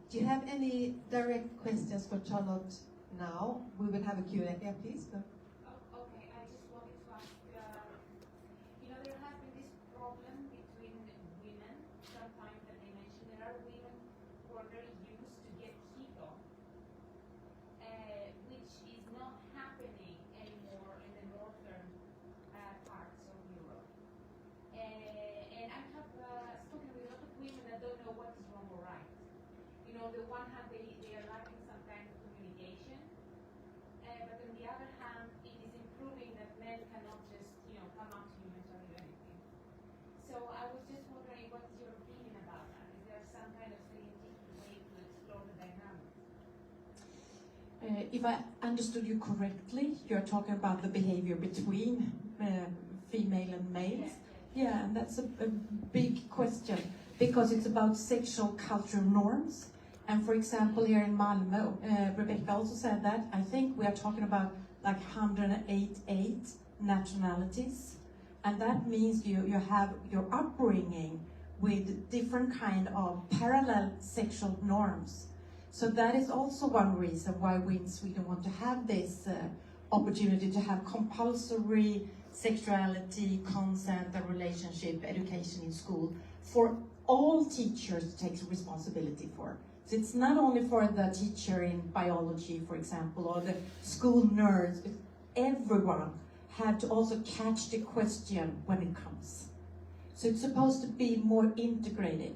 Do you have any direct questions for Charlotte now? We will have a Q&A. Yeah, please. Go. Okay, I just wanted to ask, you know, there has been this problem between women, sometimes that they mention there are women who are very used to get hit on, which is not happening anymore in the northern parts of Europe. And I have spoken with a lot of women that don't know what is wrong or right. You know, on the one hand, they are lacking some kind of communication, but on the other hand, it is improving that men cannot just, you know, come up to you and tell you anything. So I was just wondering, what's your opinion about that? Is there some kind of scientific way to explore the dynamics? If I understood you correctly, you're talking about the behavior between female and males. Yeah, and that's a big question because it's about sexual cultural norms. And for example, here in Malmö, Rebecka also said that, I think we are talking about like 188 nationalities. And that means you have your upbringing with different kind of parallel sexual norms. So that is also one reason why we in Sweden want to have this opportunity to have compulsory sexuality, consent and relationship education in school for all teachers to take responsibility for. So it's not only for the teacher in biology, for example, or the school nurse. Everyone had to also catch the question when it comes. So it's supposed to be more integrated.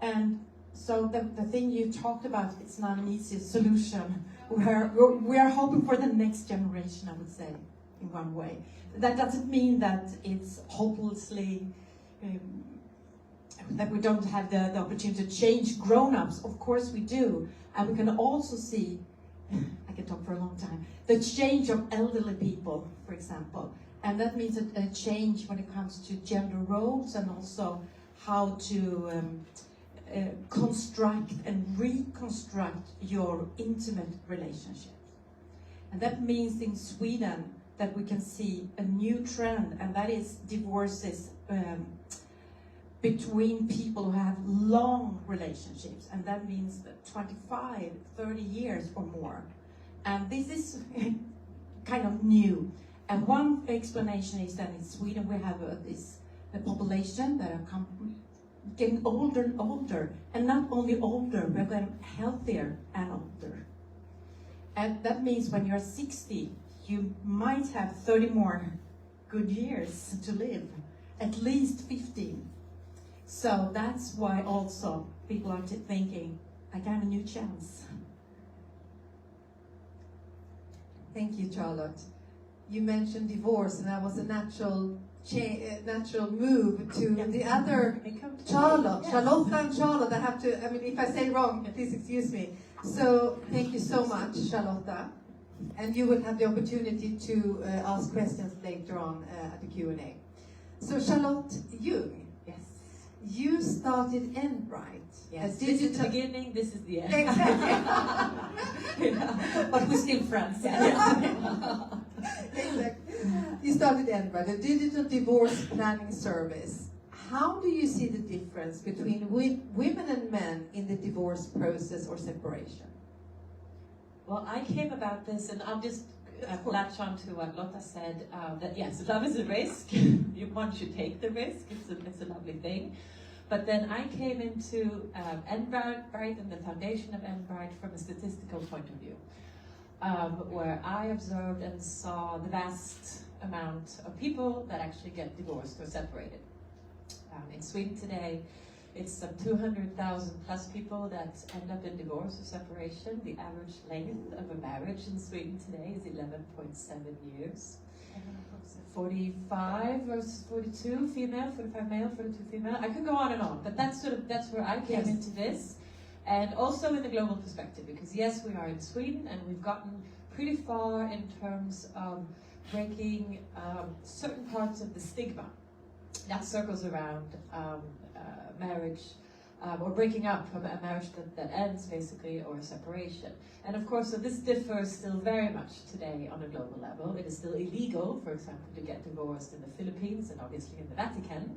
And so the thing you talked about, it's not an easy solution. We are hoping for the next generation, I would say, in one way. That doesn't mean that it's hopelessly that we don't have the opportunity to change grown-ups. Of course we do. And we can also see, I can talk for a long time, the change of elderly people, for example. And that means a change when it comes to gender roles and also how to construct and reconstruct your intimate relationships. And that means in Sweden that we can see a new trend, and that is divorces between people who have long relationships, and that means that 25, 30 years or more. And this is kind of new. And one explanation is that in Sweden we have the population that are getting older and older, and not only older, but getting healthier and older. And that means when you're 60, you might have 30 more good years to live, at least 15. So that's why also people are thinking, I got a new chance. Thank you, Charlotte. You mentioned divorce, and that was a natural move to the other Charlotte. Yes. Charlotta and Charlotte, I have to, I mean, if I say wrong, please excuse me. So thank you so much, Charlotta. And you will have the opportunity to ask questions later on at the Q&A. So Charlotte Ljung, yes, you started Endbright. Yes, this is the beginning, this is the end. Exactly. Yeah. But we're still friends. Exactly. You started Endbright, a digital divorce planning service. How do you see the difference between women and men in the divorce process or separation? Well, I came about this, and I'll just latch on to what Lotta said, that yes, love is a risk. One should take the risk. It's a lovely thing. But then I came into Endbright and the foundation of Endbright from a statistical point of view, where I observed and saw the vast amount of people that actually get divorced or separated. In Sweden today, it's some 200,000 plus people that end up in divorce or separation. The average length of a marriage in Sweden today is 11.7 years. 45 versus 42 female, 45 male, 42 female. I could go on and on, but that's where I came into this. And also in the global perspective, because yes, we are in Sweden and we've gotten pretty far in terms of breaking certain parts of the stigma that circles around marriage, or breaking up a marriage that ends basically, or a separation. And of course, so this differs still very much today on a global level. It is still illegal, for example, to get divorced in the Philippines and obviously in the Vatican,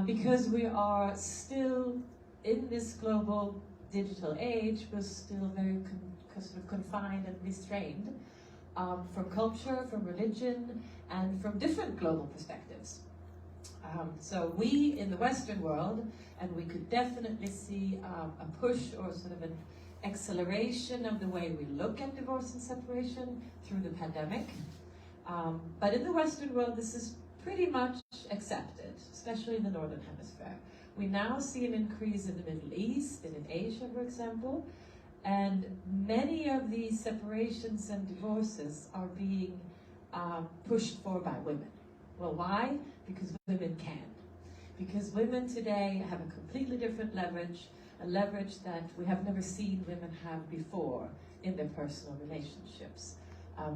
because we are still in this global digital age, we're still very sort of confined and restrained from culture, from religion, and from different global perspectives. So we in the Western world, and we could definitely see a push or sort of an acceleration of the way we look at divorce and separation through the pandemic. But in the Western world, this is pretty much accepted, especially in the Northern Hemisphere. We now see an increase in the Middle East and in Asia, for example, and many of these separations and divorces are being pushed for by women. Well, why? Because women can. Because women today have a completely different leverage, a leverage that we have never seen women have before in their personal relationships.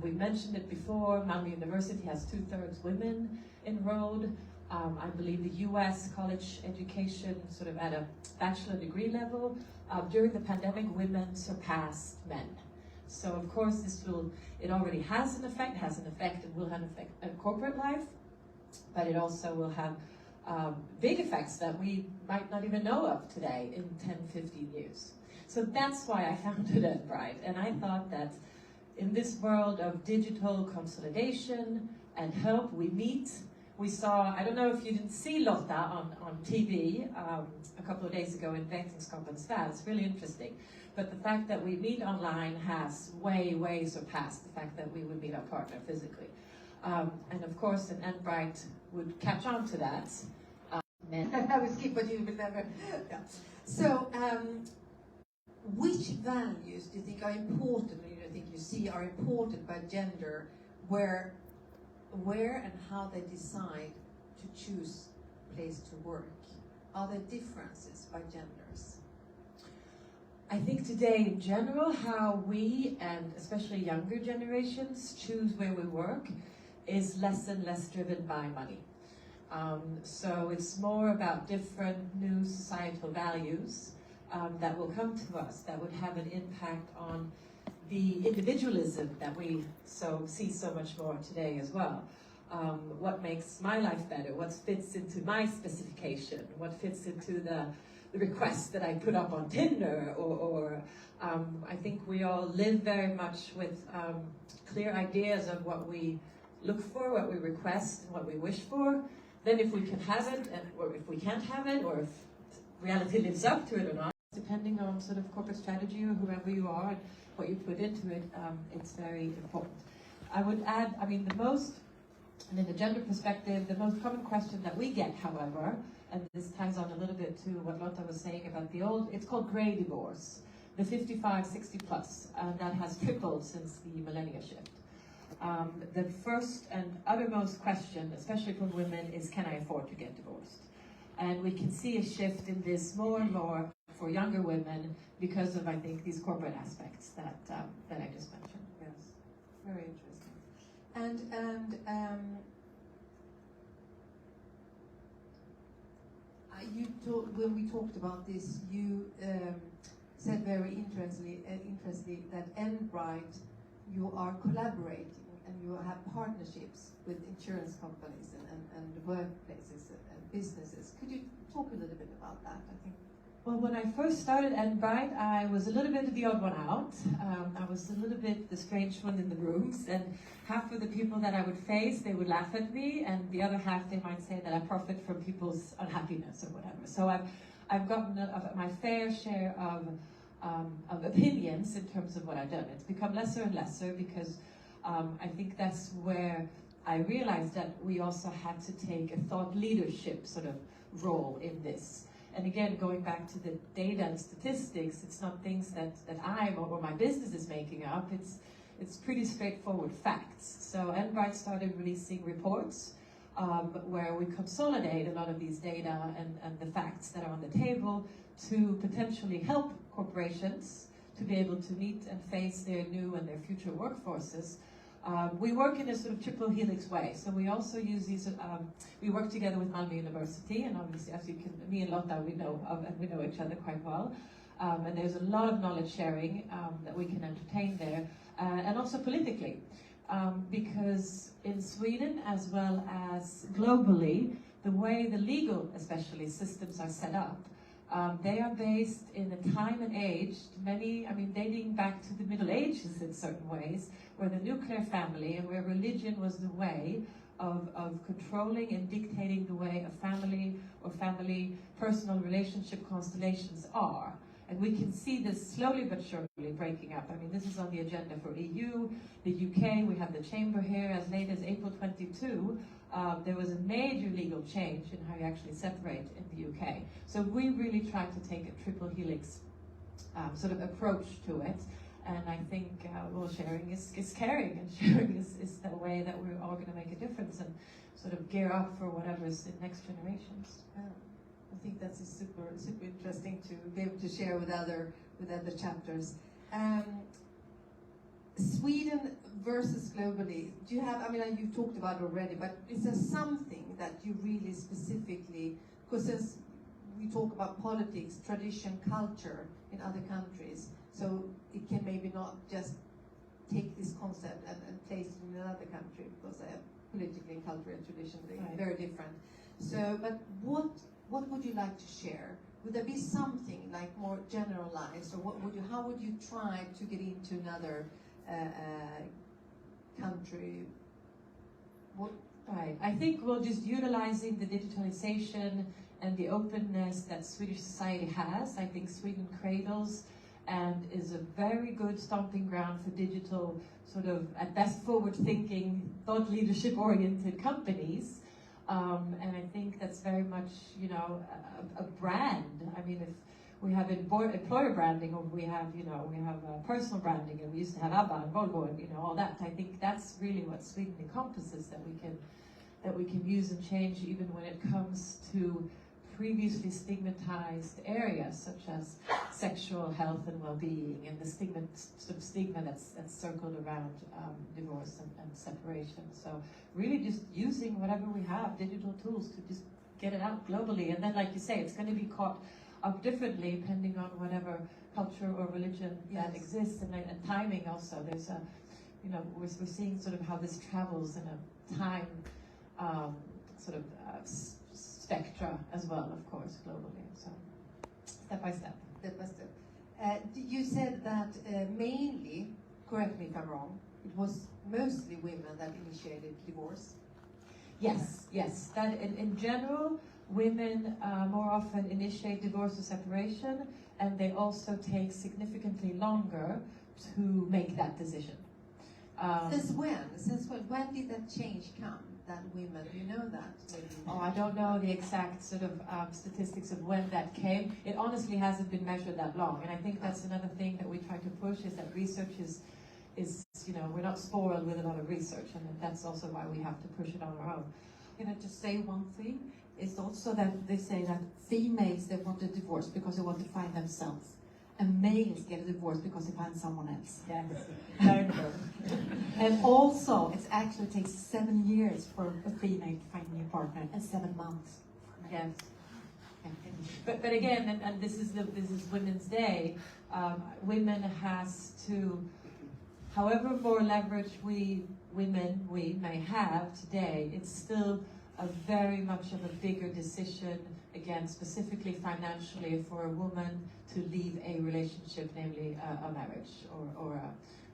We mentioned it before, Malmö University has 2/3 women enrolled. I believe the US college education, sort of at a bachelor degree level, during the pandemic, women surpassed men. So of course it already has an effect, and will have an effect on corporate life, but it also will have big effects that we might not even know of today in 10, 15 years. So that's why I founded Endbright, and I thought that in this world of digital consolidation and help, we saw, I don't know if you didn't see Lotta on TV a couple of days ago in Vetenskapens Värld, it's really interesting. But the fact that we meet online has way surpassed the fact that we would meet our partner physically. And of course, an Endbright would catch on to that. I will skip, but you will never. Yeah. So, which values do you think are important, or you think you see are important by gender, where and how they decide to choose place to work? Are there differences by genders? I think today, in general, how we, and especially younger generations, choose where we work is less and less driven by money. So it's more about different new societal values that will come to us, that would have an impact on the individualism that we see so much more today as well. what makes my life better, what fits into my specification, what fits into the request that I put up on Tinder, or I think we all live very much with clear ideas of what we look for, what we request, and what we wish for. Then if we can have it, or if we can't have it, or if reality lives up to it or not, depending on sort of corporate strategy or whoever you are and what you put into it, it's very important. I would add, I mean, and in the gender perspective, the most common question that we get, however, and this ties on a little bit to what Lotta was saying about the old, it's called grey divorce, the 55, 60 plus, and that has tripled since the millennium shift. The first and uttermost question, especially from women, is can I afford to get divorced? And we can see a shift in this more and more for younger women because of, I think, these corporate aspects that I just mentioned. Yes, very interesting. And when we talked about this, you said very interestingly that Endbright, you are collaborating and you have partnerships with insurance companies and workplaces and businesses. Could you talk a little bit about that? I think. Well, when I first started Endbright, I was a little bit the odd one out. I was a little bit the strange one in the rooms, and half of the people that I would face, they would laugh at me, and the other half, they might say that I profit from people's unhappiness or whatever. So I've gotten my fair share of opinions in terms of what I've done. It's become lesser and lesser because I think that's where I realized that we also had to take a thought leadership sort of role in this. And again, going back to the data and statistics, it's not things that I'm or my business is making up. It's pretty straightforward facts. So Endbright started releasing reports where we consolidate a lot of these data and the facts that are on the table to potentially help corporations to be able to meet and face their new and their future workforces. We work in a sort of triple helix way. So we also use these, we work together with Malmö University, and obviously, as you can, me and Lotta, we know of, and we know each other quite well. And there's a lot of knowledge sharing that we can entertain there, and also politically. Because in Sweden, as well as globally, the way the legal, especially, systems are set up, they are based in a time and age, dating back to the Middle Ages in certain ways, where the nuclear family and where religion was the way of controlling and dictating the way a family or family personal relationship constellations are. And we can see this slowly but surely breaking up. I mean, this is on the agenda for EU, the UK, we have the chamber here. As late as April 22, there was a major legal change in how you actually separate in the UK. So we really tried to take a triple helix sort of approach to it. And I think sharing is caring, and sharing is the way that we're all going to make a difference and sort of gear up for whatever's in next generations. Yeah. I think that's super interesting to be able to share with other chapters. Sweden versus globally. Do you have? I mean, you talked about it already, but is there something that you really specifically? Because since we talk about politics, tradition, culture in other countries, so it can maybe not just take this concept and place it in another country because they have politically and culturally and traditionally very different. So, but what would you like to share? Would there be something like more generalized, or how would you try to get into another country? Right. I think we're just utilizing the digitalization and the openness that Swedish society has. I think Sweden cradles and is a very good stomping ground for digital, sort of at best forward-thinking, thought leadership-oriented companies. And I think that's very much, a brand. I mean, if we have employer branding, or we have personal branding, and we used to have ABBA and Volvo and all that. I think that's really what Sweden encompasses, that we can use and change, even when it comes to previously stigmatized areas such as sexual health and well-being, and the stigma that's circled around divorce and separation. So really just using whatever we have, digital tools, to just get it out globally. And then, like you say, it's going to be caught up differently depending on whatever culture or religion that exists, and timing also. There's we're seeing sort of how this travels in a time spectra as well, of course, globally. So step by step. Step by step. You said that mainly, correct me if I'm wrong, it was mostly women that initiated divorce. Yes. That in general, women more often initiate divorce or separation, and they also take significantly longer to make that decision. Since when? When did that change come? That women, do you know that? Oh, I don't know the exact sort of statistics of when that came. It honestly hasn't been measured that long, and I think that's another thing that we try to push, is that research is we're not spoiled with a lot of research, and that's also why we have to push it on our own. Can I just say one thing? It's also that they say that females, they want a divorce because they want to find themselves, and males get a divorce because they find someone else. Yes. And also, it actually takes 7 years for a female to find a new partner, and 7 months. Yes. But again, and this is Women's Day. Women has to, however more leverage we may have today, it's still a very much of a bigger decision, again, specifically financially, for a woman to leave a relationship, namely a marriage or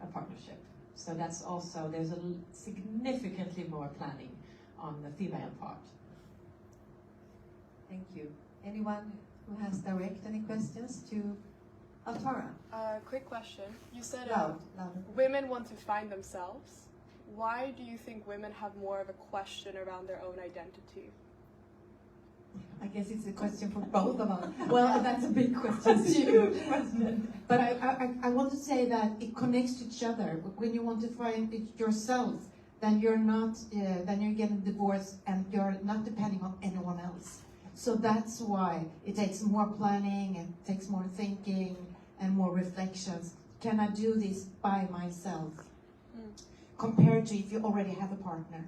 a partnership. So that's also, there's significantly more planning on the female part. Thank you. Anyone who has any questions to Tara? Quick question. You said Loud. women want to find themselves. Why do you think women have more of a question around their own identity? I guess it's a question for both of us. Well, that's a big question too. But I want to say that it connects to each other. When you want to find it yourself, then you're not, then you're getting divorced and you're not depending on anyone else. So that's why it takes more planning, and takes more thinking and more reflections. Can I do this by myself? Compared to if you already have a partner.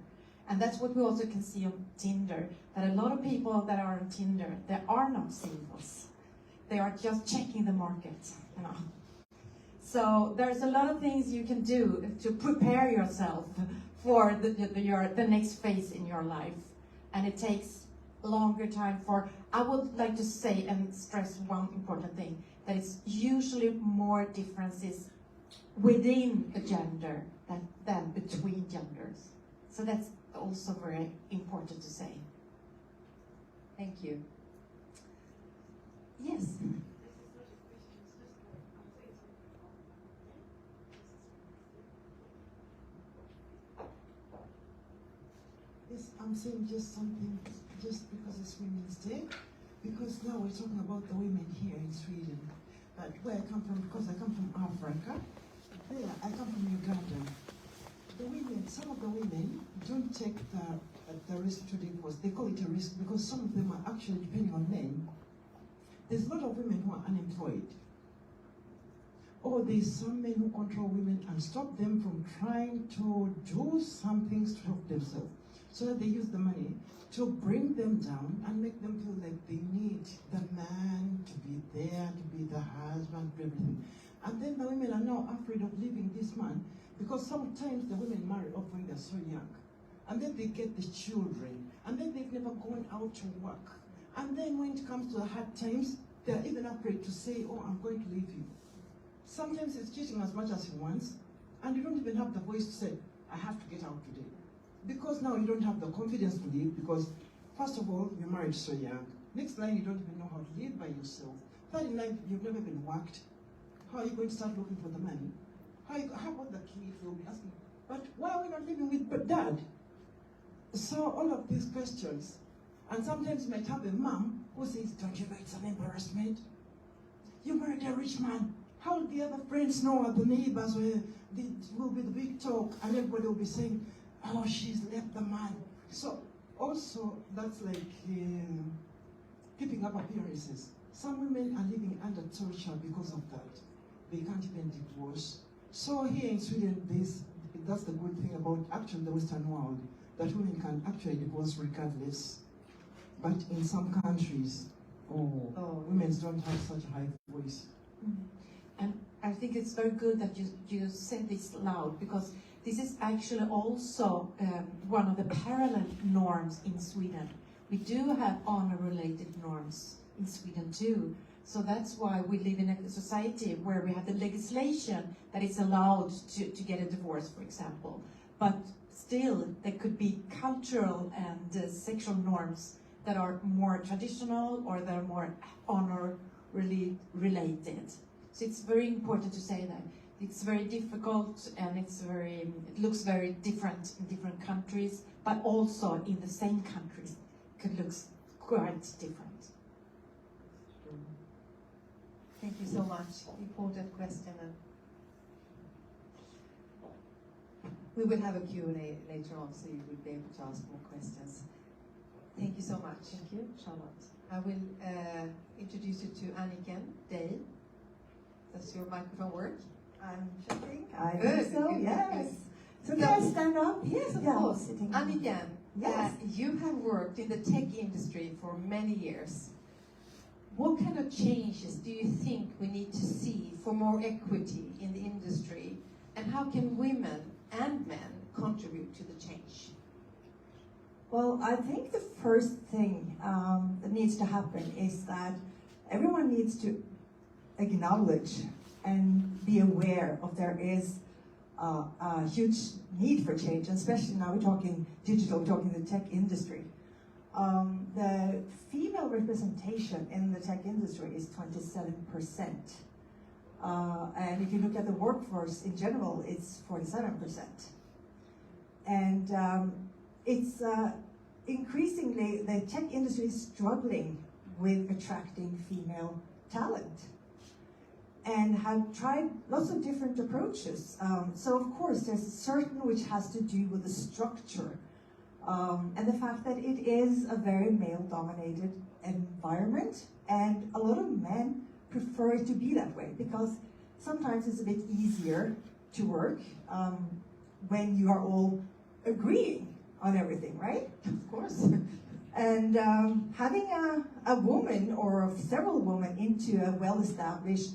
And that's what we also can see on Tinder, that a lot of people that are on Tinder, they are not singles. They are just checking the market, you know. So there's a lot of things you can do to prepare yourself for the next phase in your life. And it takes a longer time for, I would like to say and stress one important thing, that it's usually more differences within a gender than between genders. So that's also very important to say. Thank you. Yes. Yes, I'm saying just something, just because it's Women's Day, because now we're talking about the women here in Sweden. But where I come from, because I come from Africa, I come from Uganda. The women, some of the women don't take the risk to divorce. They call it a risk because some of them are actually depending on men. There's a lot of women who are unemployed. Or there's some men who control women and stop them from trying to do some things to help themselves. So that they use the money to bring them down and make them feel like they need the man to be there, to be the husband, everything. And then the women are now afraid of leaving this man because sometimes the women marry off when they're so young. And then they get the children. And then they've never gone out to work. And then when it comes to the hard times, they're even afraid to say, oh, I'm going to leave you. Sometimes it's cheating as much as he wants. And you don't even have the voice to say, I have to get out today. Because now you don't have the confidence to leave because, first of all, you're married so young. Next line, you don't even know how to live by yourself. Third in life, you've never been worked. How are you going to start looking for the money? How about the kids? They'll be asking, but why are we not living with dad? So all of these questions. And sometimes you might have a mom who says, don't you know it's an embarrassment? You married a rich man. How will the other friends know, or the neighbors will be the big talk, and everybody will be saying, oh, she's left the man. So also, that's like keeping up appearances. Some women are living under torture because of that. They can't even divorce. So here in Sweden, that's the good thing about actually the Western world, that women can actually divorce regardless. But in some countries, women don't have such a high voice. And I think it's very good that you said this loud, because This is actually also one of the parallel norms in Sweden. We do have honor-related norms in Sweden too. So that's why we live in a society where we have the legislation that is allowed to get a divorce, for example. But still, there could be cultural and sexual norms that are more traditional or that are more honor-related. So it's very important to say that. It's very difficult and it looks very different in different countries, but also in the same countries could look quite different. Thank you so much. Important question. And we will have a Q&A later on, so you will be able to ask more questions. Thank you so much. Thank you, Charlotte. I will introduce you to Annicken Day. Does your microphone work? I'm checking. I Good, think so, good, yes. good. So can I stand up? Yes, of Yeah, course. sitting. Annicken, Yes. you have worked in the tech industry for many years. What kind of changes do you think we need to see for more equity in the industry? And how can women and men contribute to the change? Well, I think the first thing that needs to happen is that everyone needs to acknowledge and be aware of there is a huge need for change, and especially now we're talking digital, we're talking the tech industry. The female representation in the tech industry is 27%. And if you look at the workforce in general, it's 47%. And it's increasingly, the tech industry is struggling with attracting female talent and have tried lots of different approaches. So of course, there's certain which has to do with the structure and the fact that it is a very male-dominated environment, and a lot of men prefer it to be that way because sometimes it's a bit easier to work when you are all agreeing on everything, right? Of course. And having a woman or several women into a well-established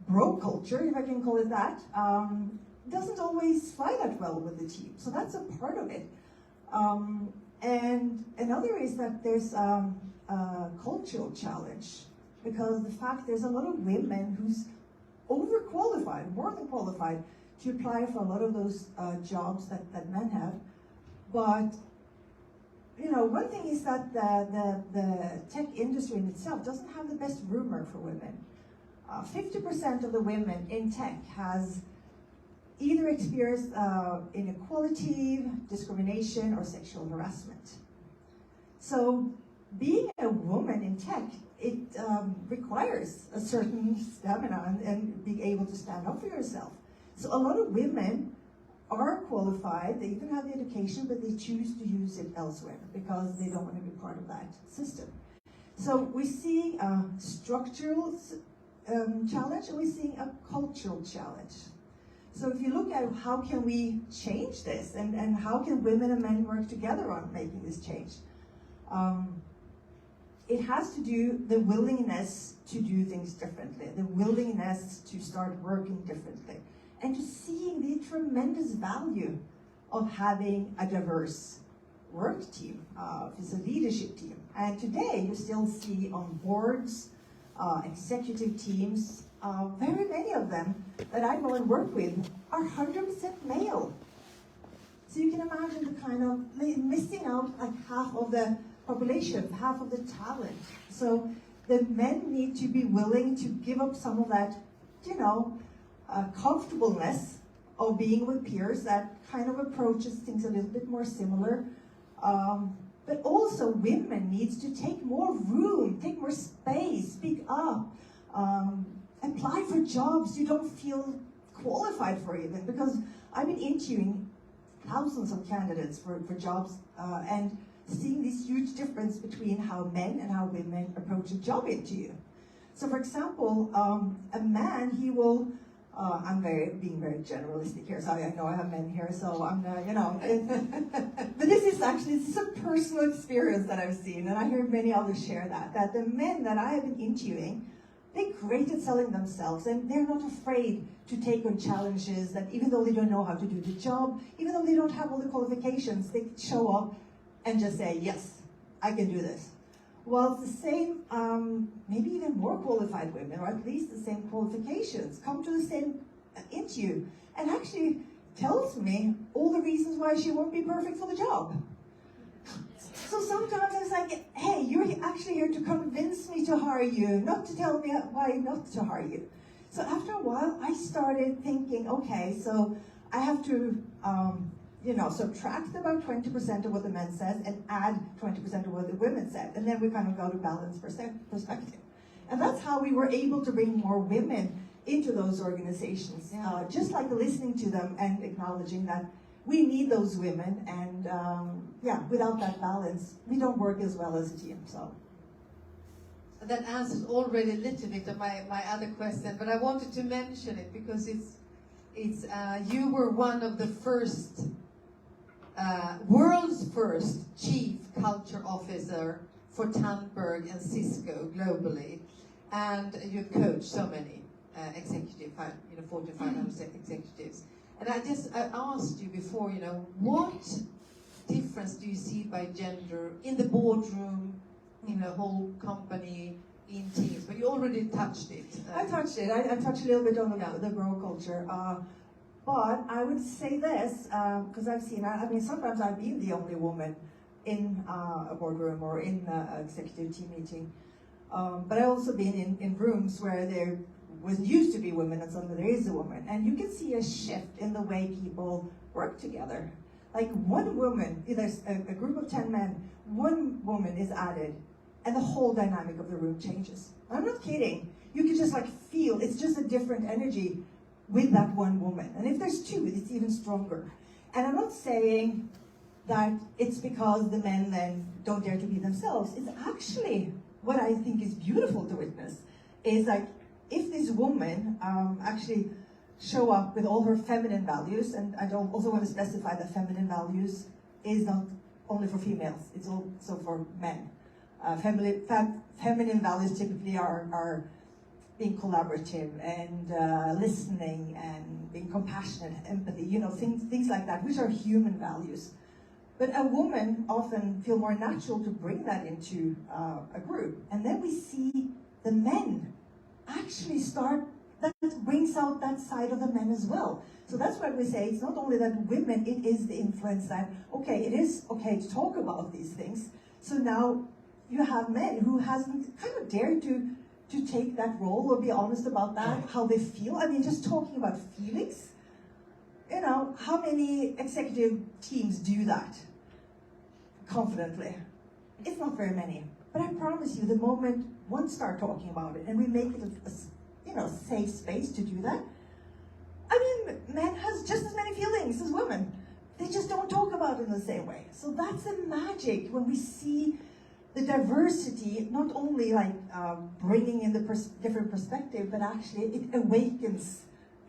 bro culture, if I can call it that, doesn't always fly that well with the team. So that's a part of it. And another is that there's a cultural challenge, because the fact there's a lot of women who's overqualified, more than qualified, to apply for a lot of those jobs that men have. But you know, one thing is that the tech industry in itself doesn't have the best rumor for women. 50% of the women in tech has either experienced inequality, discrimination, or sexual harassment. So being a woman in tech, it requires a certain stamina and being able to stand up for yourself. So a lot of women are qualified, they even have the education, but they choose to use it elsewhere because they don't want to be part of that system. So we're seeing a structural challenge, and we're seeing a cultural challenge. So if you look at how can we change this, and how can women and men work together on making this change, it has to do the willingness to do things differently, the willingness to start working differently, and to seeing the tremendous value of having a diverse work team. It's a leadership team. And today you still see on boards, executive teams, very many of them that I know and work with are 100% male. So you can imagine the kind of missing out like half of the population, half of the talent. So the men need to be willing to give up some of that, you know, comfortableness of being with peers that kind of approaches things a little bit more similar. But also women needs to take more room, take more space, speak up, apply for jobs you don't feel qualified for even, because I've been interviewing thousands of candidates for jobs and seeing this huge difference between how men and how women approach a job interview. So for example, a man, he will, I'm being very generalistic here, so I know I have men here, so I'm, you know, but this is a personal experience that I've seen, and I hear many others share that the men that I have been interviewing, they're great at selling themselves, and they're not afraid to take on challenges that even though they don't know how to do the job, even though they don't have all the qualifications, they show up and just say, yes, I can do this. While the same, maybe even more qualified women, or at least the same qualifications, come to the same interview and actually tells me all the reasons why she won't be perfect for the job. So sometimes it's like, hey, you're actually here to convince me to hire you, not to tell me why not to hire you. So after a while, I started thinking, okay, so I have to, subtract about 20% of what the men says and add 20% of what the women said. And then we kind of go to balanced perspective. And that's how we were able to bring more women into those organizations, just like listening to them and acknowledging that we need those women, and without that balance, we don't work as well as a team. So that answers already a little bit of my other question, but I wanted to mention it because it's you were one of the first, world's first chief culture officer for Tandberg and Cisco globally, and you've coached so many executive, 400 to 500 executives. And I asked you before, what difference do you see by gender in the boardroom, in the whole company, in teams? But you already touched it. I touched it. I touched a little bit on the grow culture. But I would say this, because I've seen, sometimes I've been the only woman in a boardroom or in an executive team meeting. But I've also been in rooms where there used to be women and suddenly there is a woman. And you can see a shift in the way people work together. Like one woman, there's a group of 10 men, one woman is added and the whole dynamic of the room changes. I'm not kidding. You can just feel, it's just a different energy with that one woman. And if there's two, it's even stronger. And I'm not saying that it's because the men then don't dare to be themselves. It's actually what I think is beautiful to witness is if this woman actually show up with all her feminine values, and I don't also want to specify that feminine values is not only for females, it's also for men. Feminine values typically are being collaborative and listening and being compassionate, empathy, things like that, which are human values. But a woman often feel more natural to bring that into a group. And then we see the men actually that brings out that side of the men as well. So that's why we say it's not only that women, it is the influence that, okay, it is okay to talk about these things. So now you have men who hasn't kind of dared to take that role or be honest about that, how they feel. Just talking about feelings. How many executive teams do that confidently? It's not very many. But I promise you, the moment one start talking about it and we make it a safe space to do that, men has just as many feelings as women. They just don't talk about it in the same way. So that's the magic when we see the diversity, not only bringing in the different perspective, but actually it awakens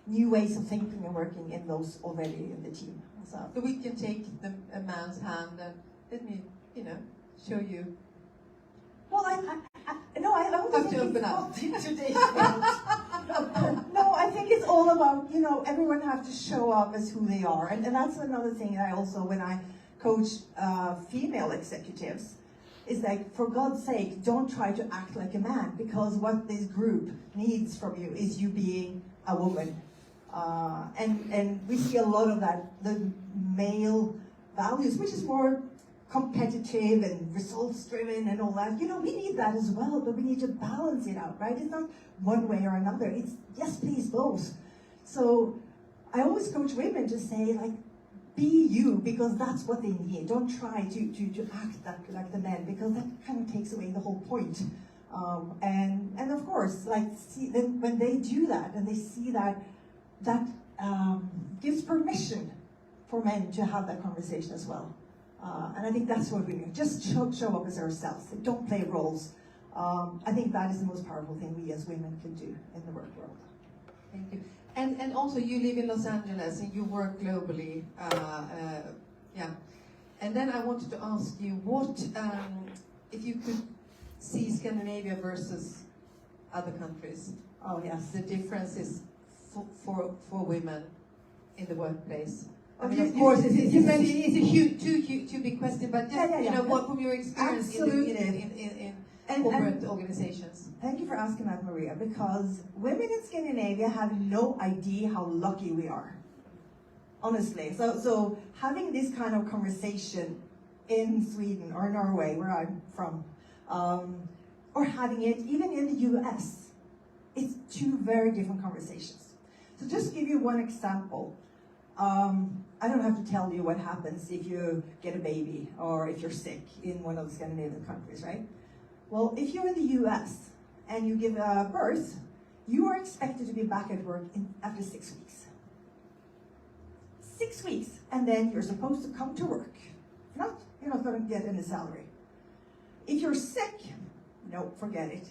new ways of thinking and working in those already in the team. So we can take a man's hand and let me, show you. Well, I have to open up today. No, I think it's all about, everyone have to show up as who they are. And that's another thing I also, when I coach female executives, is for God's sake, don't try to act like a man, because what this group needs from you is you being a woman. And we see a lot of that, the male values, which is more competitive and results driven and all that. We need that as well, but we need to balance it out, right? It's not one way or another. It's yes, please, both. So I always coach women to say, be you, because that's what they need. Don't try to act like the men, because that kind of takes away the whole point. And of course, when they do that and they see that gives permission for men to have that conversation as well. And I think that's what we do. Just show up as ourselves. Don't play roles. I think that is the most powerful thing we as women can do in the work world. Thank you. And also you live in Los Angeles and you work globally. And then I wanted to ask you, what if you could see Scandinavia versus other countries. Oh yes. The differences for women in the workplace. I Oh, mean, you- of course, you- it's a huge, too big question, but just, you know, what from your experience Absolutely. in corporate organizations. Thank you for asking that, Maria, because women in Scandinavia have no idea how lucky we are. Honestly. So having this kind of conversation in Sweden or Norway, where I'm from, or having it even in the US, it's two very different conversations. So just to give you one example, I don't have to tell you what happens if you get a baby or if you're sick in one of the Scandinavian countries, right? Well, if you're in the US and you give birth, you are expected to be back at work after 6 weeks. 6 weeks, and then you're supposed to come to work. If not, you're not going to get any salary. If you're sick, no, forget it.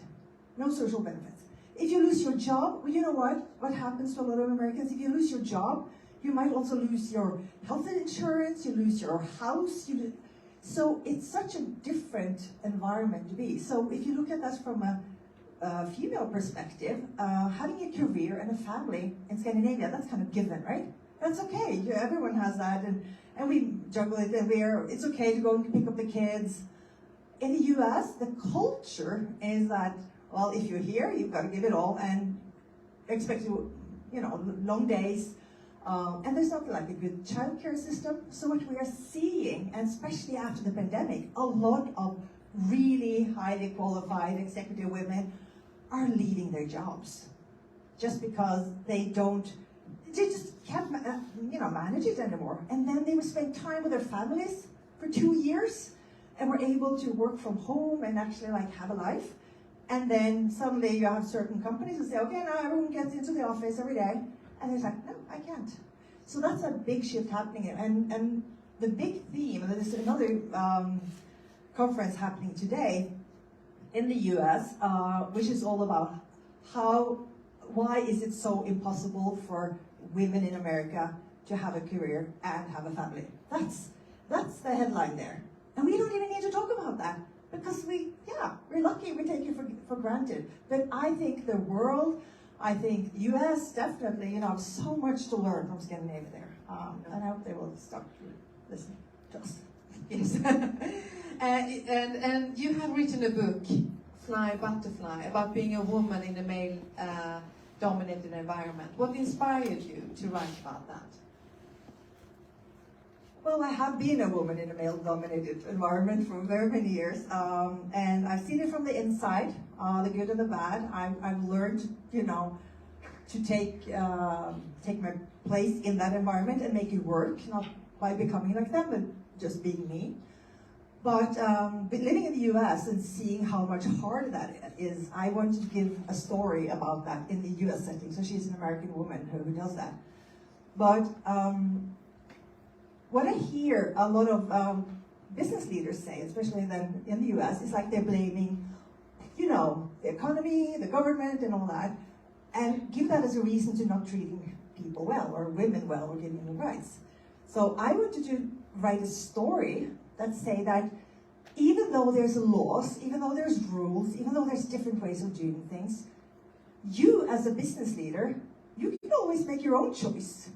No social benefits. If you lose your job, well, you know what? What happens to a lot of Americans? If you lose your job, you might also lose your health insurance, you lose your house. So it's such a different environment to be. So if you look at that from a female perspective, having a career and a family in Scandinavia, that's kind of given, right? That's okay. Everyone has that, and we juggle it, and it's okay to go and pick up the kids. In the US, the culture is that, well, if you're here, you've got to give it all and expect long days. And there's not like a good childcare system. So what we are seeing, and especially after the pandemic, a lot of really highly qualified executive women are leaving their jobs just because they just can't manage it anymore. And then they would spend time with their families for 2 years and were able to work from home and actually like have a life. And then suddenly you have certain companies who say, okay, now everyone gets into the office every day. And they're like, no, I can't. So that's a big shift happening. And the big theme, and there's another conference happening today in the US, which is all about why is it so impossible for women in America to have a career and have a family? That's the headline there. And we don't even need to talk about that because we're lucky, we take it for granted. But I think the world, I think US definitely, so much to learn from Scandinavia there. And I hope they will start listening to us. Yes. and you have written a book, Fly Butterfly, about being a woman in a male-dominated environment. What inspired you to write about that? Well, I have been a woman in a male-dominated environment for very many years, and I've seen it from the inside, the good and the bad. I've learned, to take my place in that environment and make it work, not by becoming like them, but just being me. But living in the US and seeing how much harder that is, I wanted to give a story about that in the US setting. So she's an American woman who does that. But what I hear a lot of business leaders say, especially then in the US, is like they're blaming, the economy, the government, and all that, and give that as a reason to not treating people well, or women well, or giving them rights. So I wanted to write a story that say that even though there's laws, even though there's rules, even though there's different ways of doing things, you as a business leader, you can always make your own choice.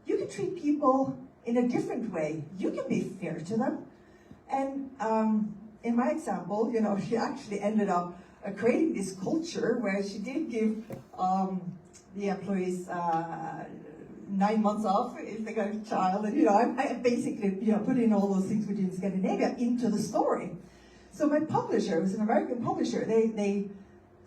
You can treat people in a different way. You can be fair to them. And in my example, she actually ended up creating this culture where she did give the employees 9 months off if they got a child. And I basically put in all those things we did in Scandinavia into the story. So my publisher, it was an American publisher, they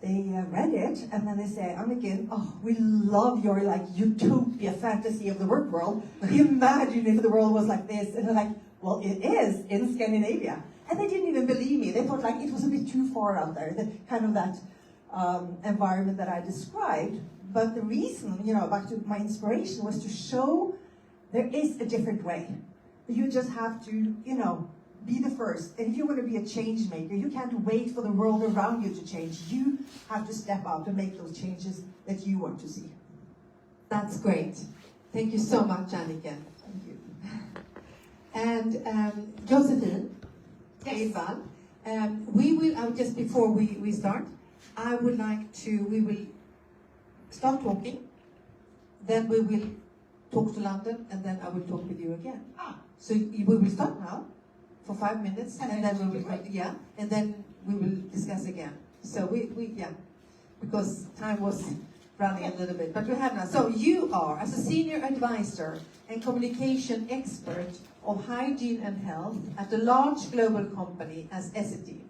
read it, and then they say, Annicken, we love your utopia fantasy of the work world. Imagine if the world was like this. And they're like, well, it is in Scandinavia. And they didn't even believe me. They thought it was a bit too far out there, that environment that I described. But the reason, back to my inspiration, was to show there is a different way. You just have to, be the first. And if you want to be a change maker, you can't wait for the world around you to change. You have to step up and make those changes that you want to see. That's great. Thank you so much, Annicken. Thank you. And Joséphine, Edwall, we will, just before we start, we will start talking, then we will talk to London, and then I will talk with you again. So we will start now for 5 minutes, and then we will, and then we will discuss again. So because time was running a little bit, but we have now. So you are, as a senior advisor and communication expert of hygiene and health at a large global company as Essity,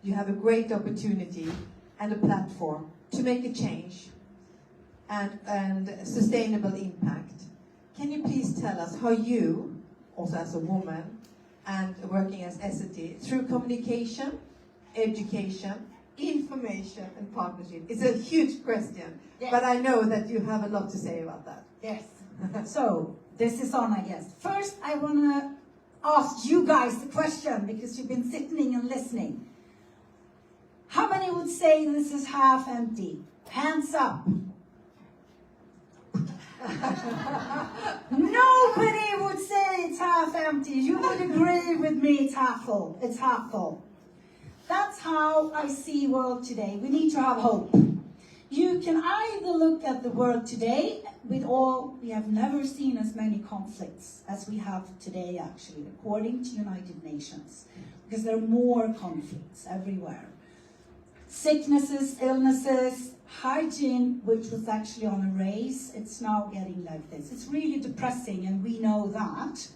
you have a great opportunity and a platform to make a change and sustainable impact. Can you please tell us how you, also as a woman and working as Essity, through communication, education, information and partnership? It's a huge question, but I know that you have a lot to say about that. Yes. So, this is on, I guess. First, I want to ask you guys the question, because you've been sitting and listening. How many would say this is half empty? Hands up. Nobody would say it's half empty. You would agree with me, it's half full. It's half full. That's how I see world today. We need to have hope. You can either look at the world today with all, we have never seen as many conflicts as we have today, actually, according to United Nations, because there are more conflicts everywhere. Sicknesses, illnesses, hygiene, which was actually on a raise, it's now getting like this. It's really depressing, and we know that.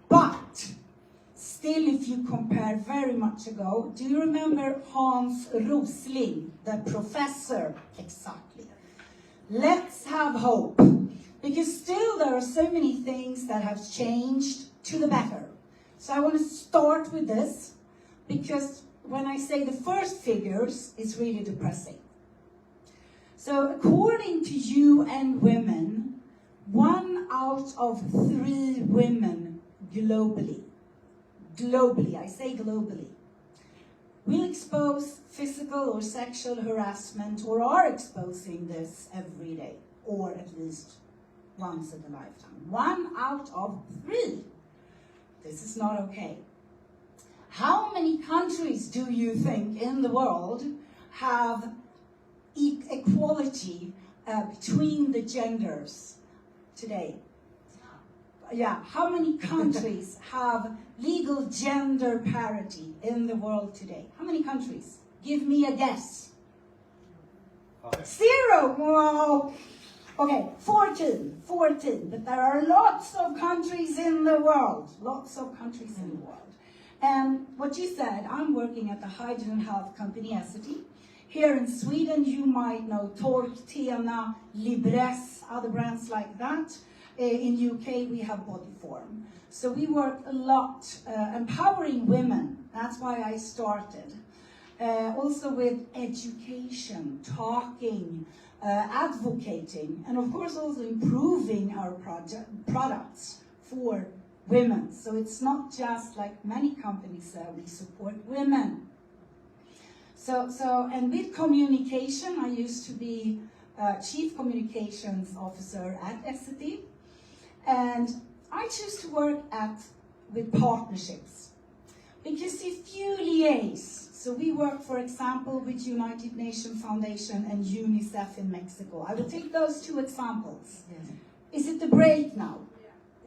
But still, if you compare very much ago, do you remember Hans Rosling, the professor? Exactly. Let's have hope, because still there are so many things that have changed to the better. So I want to start with this, because when I say the first figures, it's really depressing. So according to UN Women, 1 out of 3 women globally, I say globally, will expose physical or sexual harassment, or are exposing this every day, or at least once in a lifetime. 1 out of 3. This is not okay. How many countries do you think in the world have equality between the genders today? Yeah, how many countries have legal gender parity in the world today? How many countries? Give me a guess. 0. Whoa. Okay, 14, but there are lots of countries in the world. And what you said, I'm working at the hygiene and health company Essity. Here in Sweden, you might know Tork, Tena, Libresse, other brands like that. In UK, we have Bodyform. So we work a lot empowering women. That's why I started. Also with education, talking, advocating, and of course also improving our products for women. So it's not just like many companies say, we support women. And with communication, I used to be Chief Communications Officer at Essity, and I choose to work with partnerships. Because if you liaise, so we work, for example, with United Nations Foundation and UNICEF in Mexico. I will take those 2 examples. Yes. Is it the break now?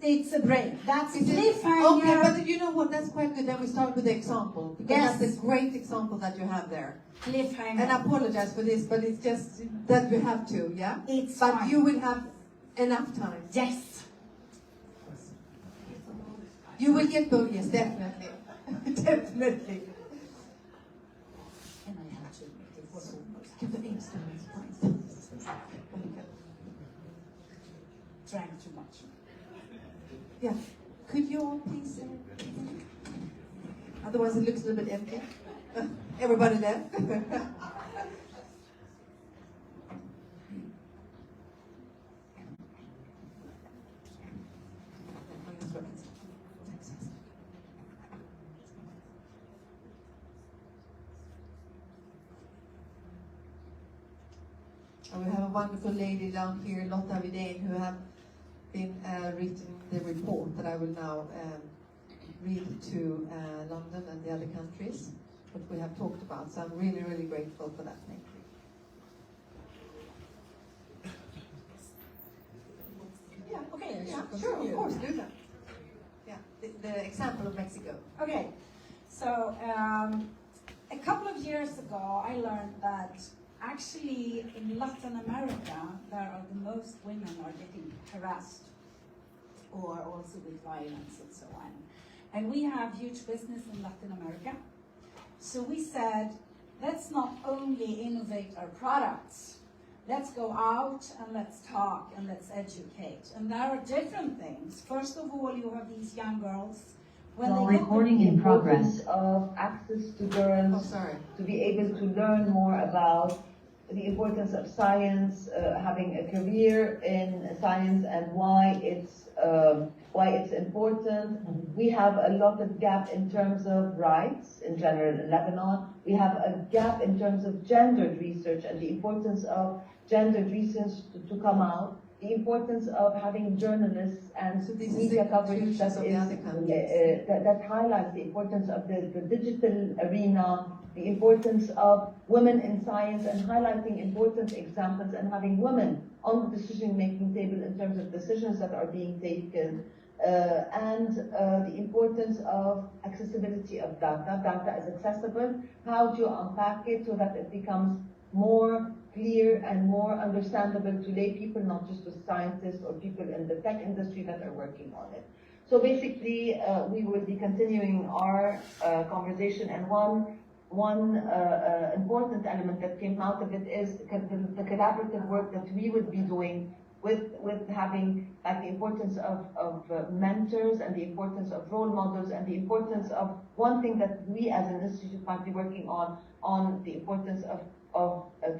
It's a break. That's a cliffhanger. Okay, but you know what? That's quite good. Then we start with the example. Because that's a great example that you have there. Cliffhanger. And I apologize for this, but it's just that we have to, yeah? It's but fine. You will have enough time. Yes. You will get both, yes, definitely. Definitely. And I have to give the instruments, please. Drank too much. Yeah. Could you all please? Otherwise, it looks a little bit empty. Everybody left. And we have a wonderful lady down here, Lotta Vidén, who have been written the report that I will now read to London and the other countries, what we have talked about. So I'm really, really grateful for that. Thank you. Yeah, okay, Yeah, yeah, sure, continue. of course, do that. Yeah, the example of Mexico. Okay, so a couple of years ago, I learned that actually in Latin America, there are the most women are getting harassed, or also with violence and so on. And we have huge business in Latin America. So we said, let's not only innovate our products, let's go out and let's talk and let's educate. And there are different things. First of all, you have these young girls. While recording in progress of access to girls to be able to learn more about the importance of science, having a career in science, and why it's important. We have a lot of gap in terms of rights in general in Lebanon. We have a gap in terms of gendered research and the importance of gendered research to come out. The importance of having journalists and media coverage that highlights the importance of the digital arena, the importance of women in science, and highlighting important examples and having women on the decision-making table in terms of decisions that are being taken, and the importance of accessibility of data. Data is accessible. How do you unpack it so that it becomes more clear and more understandable to lay people, not just to scientists or people in the tech industry that are working on it. So basically, we will be continuing our conversation, and one important element that came out of it is the collaborative work that we would be doing with having like the importance of mentors and the importance of role models and the importance of one thing that we as an institute might be working on the importance of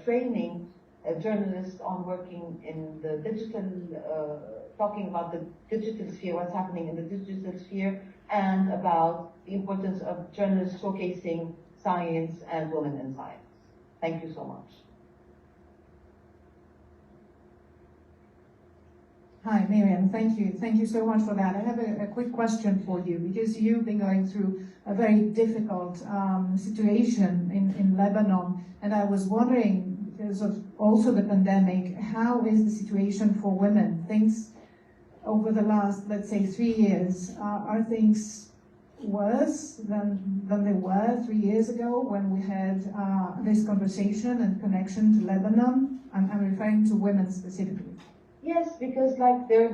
training journalists on working in the digital, talking about the digital sphere, what's happening in the digital sphere, and about the importance of journalists showcasing science and women in science. Thank you so much. Hi, Miriam. Thank you. Thank you so much for that. I have a quick question for you, because you've been going through a very difficult situation in Lebanon, and I was wondering, because of also the pandemic, how is the situation for women? Things over the last, let's say, 3 years, are things worse than they were 3 years ago when we had this conversation and connection to Lebanon? I'm referring to women specifically. Yes, because like there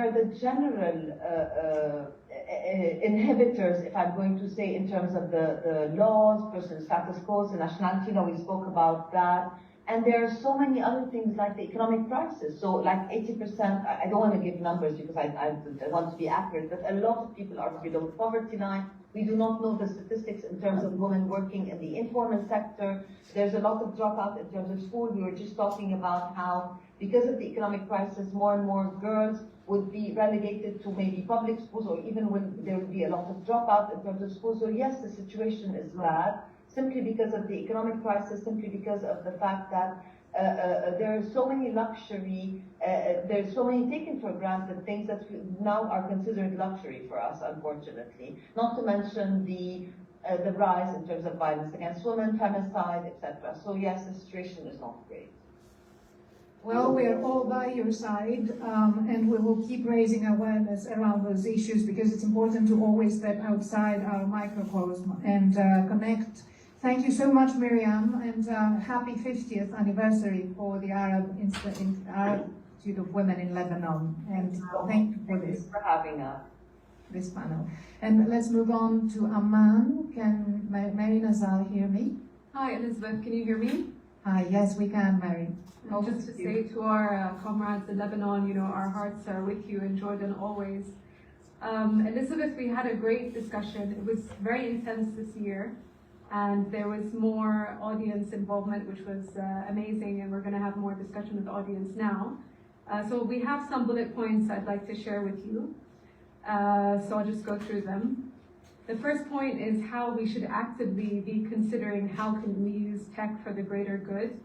are the general inhibitors, if I'm going to say, in terms of the laws, personal status quo, the nationality law, we spoke about that. And there are so many other things like the economic crisis. So like 80%, I don't want to give numbers because I want to be accurate, but a lot of people are below the poverty line. We do not know the statistics in terms of women working in the informal sector. There's a lot of dropout in terms of school. We were just talking about how, because of the economic crisis, more and more girls would be relegated to maybe public schools, or even when there would be a lot of dropout in terms of schools. So yes, the situation is bad, simply because of the economic crisis, simply because of the fact that there are so many luxury, there's so many taken for granted things that now are considered luxury for us, unfortunately. Not to mention the rise in terms of violence against women, femicide, etc. So yes, the situation is not great. Well, we are all by your side, and we will keep raising awareness around those issues, because it's important to always step outside our microcosm and connect. Thank you so much, Miriam, and happy 50th anniversary for the Arab Institute of Women in Lebanon. And thank you for this. For having us. This panel. And let's move on to Amman. Can Mary Nazal hear me? Hi, Elizabeth, can you hear me? Hi, yes, we can, Mary. Just to say to our comrades in Lebanon, you know, our hearts are with you, in Jordan always. Elizabeth, we had a great discussion. It was very intense this year, and there was more audience involvement, which was amazing, and we're going to have more discussion with the audience now. So we have some bullet points I'd like to share with you. So I'll just go through them. The first point is how we should actively be considering how can we use tech for the greater good.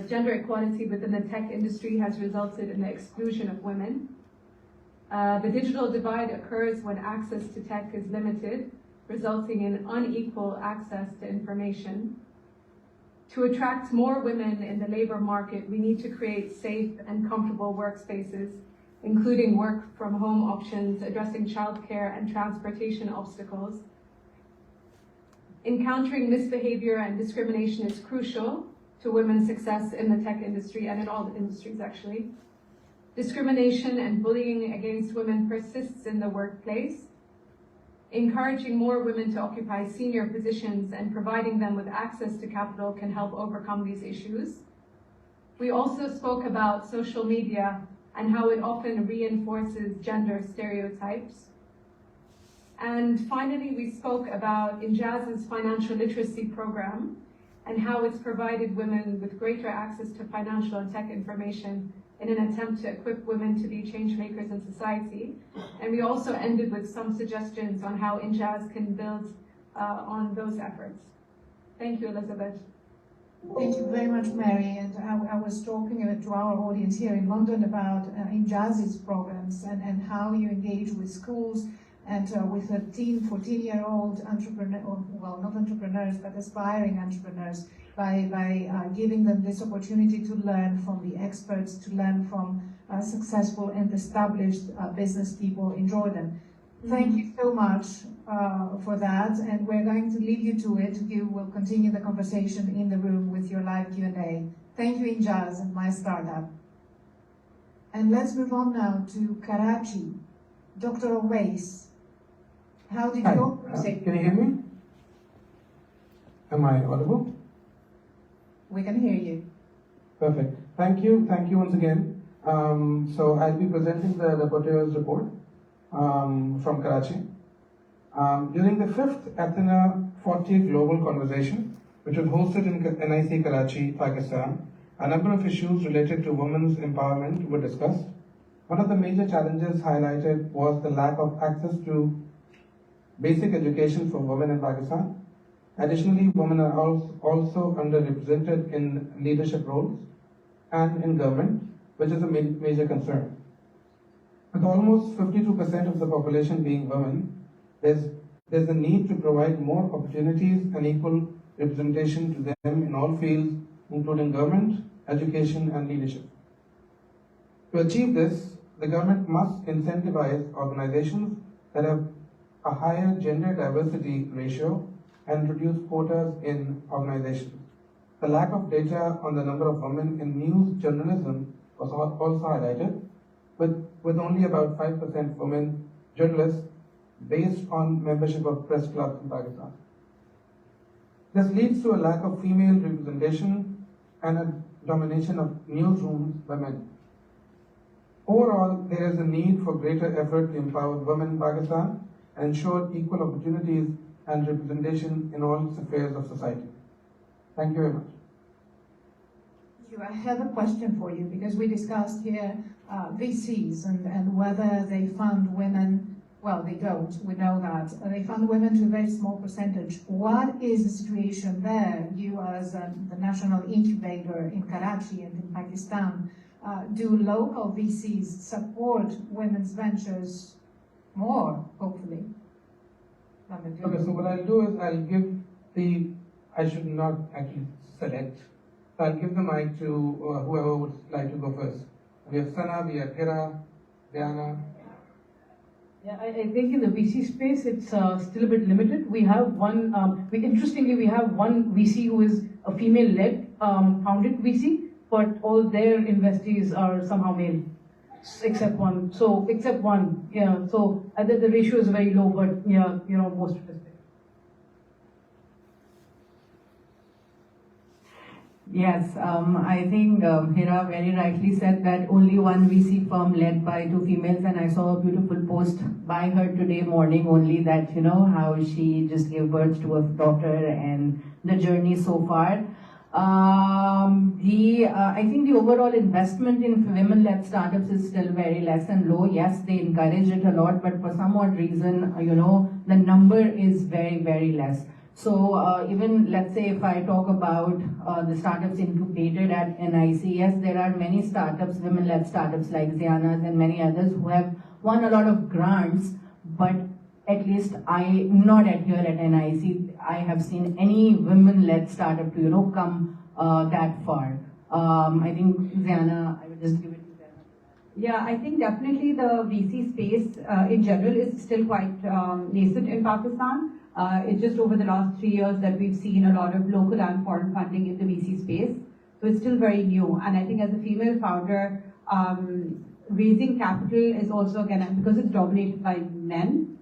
Gender equality within the tech industry has resulted in the exclusion of women. The digital divide occurs when access to tech is limited, resulting in unequal access to information. To attract more women in the labor market, we need to create safe and comfortable workspaces, including work from home options, addressing childcare and transportation obstacles. Encountering misbehavior and discrimination is crucial to women's success in the tech industry and in all industries actually. Discrimination and bullying against women persists in the workplace. Encouraging more women to occupy senior positions and providing them with access to capital can help overcome these issues. We also spoke about social media and how it often reinforces gender stereotypes. And finally, we spoke about Injaz's financial literacy program and how it's provided women with greater access to financial and tech information in an attempt to equip women to be change makers in society. And we also ended with some suggestions on how Injaz can build on those efforts. Thank you, Elizabeth. Thank you very much, Mary. And I was talking to our audience here in London about Injaz's programs and how you engage with schools and with 14-year-old entrepreneur, well, not entrepreneurs, but aspiring entrepreneurs, by giving them this opportunity to learn from the experts, to learn from successful and established business people in Jordan. Thank you so much for that, and we're going to leave you to it. You will continue the conversation in the room with your live Q&A. Thank you, Injaz, and my startup. And let's move on now to Karachi. Dr. Owais, how did you say? Can you hear me? Am I audible? We can hear you. Perfect. Thank you once again. So I'll be presenting the rapporteur's report from Karachi. During the 5th Athena40 Global Conversation, which was hosted in NIC Karachi, Pakistan, a number of issues related to women's empowerment were discussed. One of the major challenges highlighted was the lack of access to basic education for women in Pakistan. Additionally, women are also underrepresented in leadership roles and in government, which is a major concern. With almost 52% of the population being women, there's a need to provide more opportunities and equal representation to them in all fields, including government, education, and leadership. To achieve this, the government must incentivize organizations that have a higher gender diversity ratio and reduce quotas in organizations. The lack of data on the number of women in news journalism was also highlighted, with only about 5% women journalists based on membership of press clubs in Pakistan. This leads to a lack of female representation and a domination of newsrooms by men. Overall, there is a need for greater effort to empower women in Pakistan and ensure equal opportunities and representation in all spheres of society. Thank you very much. I have a question for you, because we discussed here VCs and whether they fund women. Well, they don't, we know that. They fund women to a very small percentage. What is the situation there? You as the national incubator in Karachi and in Pakistan, do local VCs support women's ventures more, hopefully? Okay, so what I'll do is I should not actually select. So I'll give the mic to whoever would like to go first. We have Sana, we have Hira, Diana. Yeah, I think in the VC space, it's still a bit limited. We have one, interestingly, we have one VC who is a female-led, founded VC, but all their investees are somehow male, except one. Yeah. So the ratio is very low, but yeah, most of it. Yes, I think Hira very rightly said that only one VC firm led by 2 females, and I saw a beautiful post by her today morning only that, how she just gave birth to a daughter and the journey so far. I think the overall investment in women-led startups is still very less and low. Yes, they encourage it a lot, but for some odd reason, the number is very, very less. So even, let's say, if I talk about the startups incubated at NIC, yes, there are many startups, women-led startups like Ziana's and many others who have won a lot of grants, but at least not at here at NIC, I have seen any women-led startup to, come that far. I think, Ziana, I will just give it to Ziana. Yeah, I think definitely the VC space in general is still quite nascent in Pakistan. It's just over the last 3 years that we've seen a lot of local and foreign funding in the VC space. So it's still very new. And I think as a female founder, raising capital is also, again, because it's dominated by men,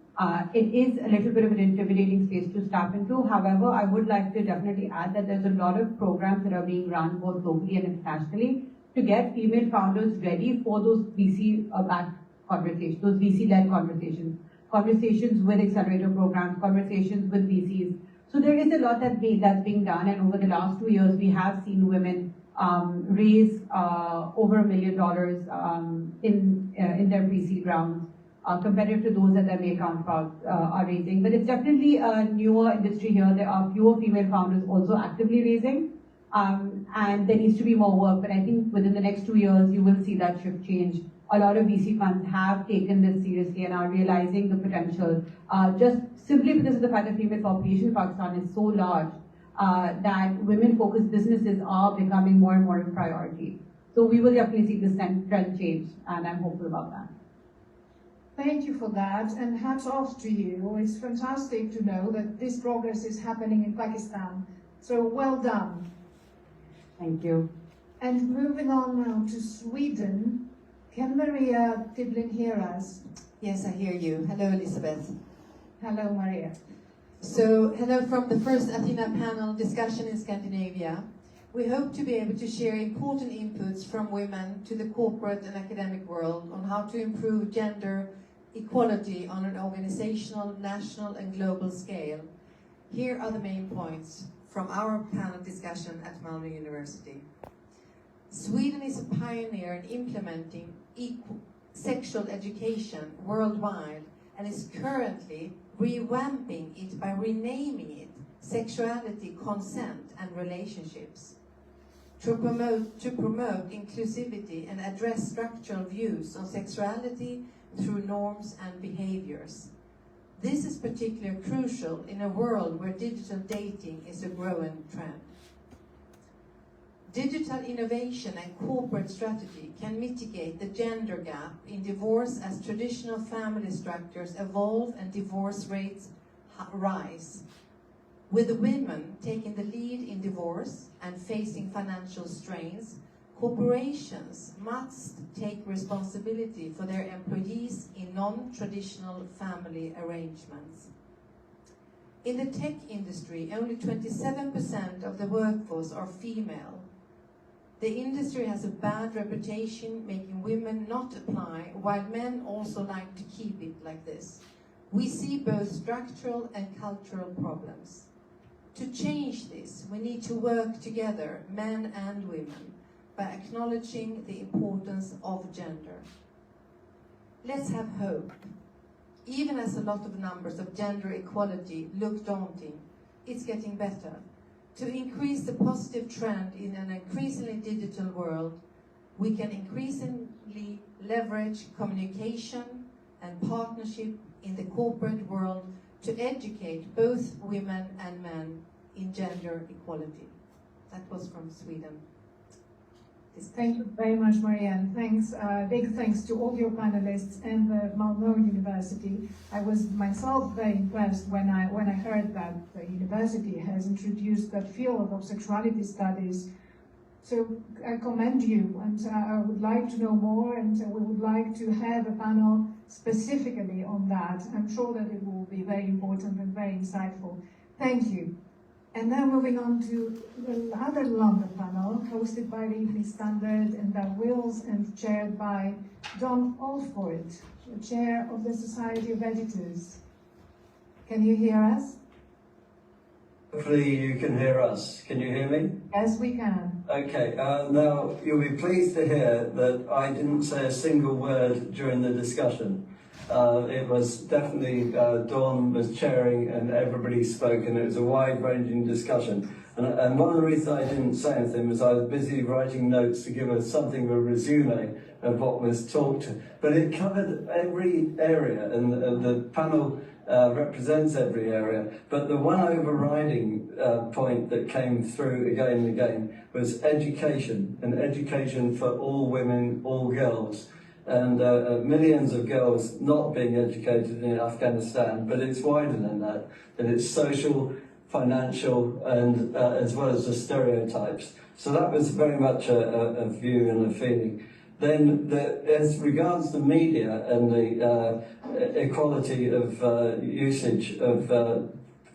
it is a little bit of an intimidating space to step into. However, I would like to definitely add that there's a lot of programs that are being run both locally and internationally to get female founders ready for those VC-backed conversations, those VC-led conversations, conversations with accelerator programs, conversations with VCs. So there is a lot that's being done, and over the last 2 years, we have seen women raise over $1 million in their pre-seed rounds, compared to those that their main counterparts are raising. But it's definitely a newer industry here. There are fewer female founders also actively raising, and there needs to be more work. But I think within the next 2 years, you will see that shift change. A lot of VC funds have taken this seriously and are realizing the potential, just simply because of the fact that female population in Pakistan is so large, that women-focused businesses are becoming more and more a priority. So we will definitely see this trend change, and I'm hopeful about that. Thank you for that, and hats off to you. It's fantastic to know that this progress is happening in Pakistan. So well done. Thank you. And moving on now to Sweden, can Maria Tibblin hear us? Yes, I hear you. Hello, Elizabeth. Hello, Maria. So, hello from the first Athena panel discussion in Scandinavia. We hope to be able to share important inputs from women to the corporate and academic world on how to improve gender equality on an organizational, national and global scale. Here are the main points from our panel discussion at Malmö University. Sweden is a pioneer in implementing sexual education worldwide and is currently revamping it by renaming it Sexuality, Consent and Relationships. To promote inclusivity and address structural views on sexuality through norms and behaviors. This is particularly crucial in a world where digital dating is a growing trend. Digital innovation and corporate strategy can mitigate the gender gap in divorce as traditional family structures evolve and divorce rates rise. With the women taking the lead in divorce and facing financial strains, corporations must take responsibility for their employees in non-traditional family arrangements. In the tech industry, only 27% of the workforce are female. The industry has a bad reputation, making women not apply, while men also like to keep it like this. We see both structural and cultural problems. To change this, we need to work together, men and women, by acknowledging the importance of gender. Let's have hope. Even as a lot of numbers of gender equality look daunting, it's getting better. To increase the positive trend in an increasingly digital world, we can increasingly leverage communication and partnership in the corporate world to educate both women and men in gender equality. That was from Sweden. Thank you very much, Marianne. Thanks, big thanks to all your panelists and the Malmö University. I was myself very impressed when I heard that the university has introduced that field of sexuality studies. So I commend you, and I would like to know more, and we would like to have a panel specifically on that. I'm sure that it will be very important and very insightful. Thank you. And now moving on to the other London panel, hosted by the Evening Standard and Dan Wills and chaired by John Alford, the chair of the Society of Editors. Can you hear us? Hopefully you can hear us. Can you hear me? Yes, we can. Okay, now you'll be pleased to hear that I didn't say a single word during the discussion. It was definitely, Dawn was chairing and everybody spoke, and it was a wide-ranging discussion. And one of the reasons I didn't say anything was I was busy writing notes to give us something of a resume of what was talked, but it covered every area, and the panel represents every area. But the one overriding point that came through again and again was education, and education for all women, all girls. And millions of girls not being educated in Afghanistan, but it's wider than that. And it's social, financial, and as well as the stereotypes. So that was very much a view and a feeling. Then, as regards the media and the equality of usage of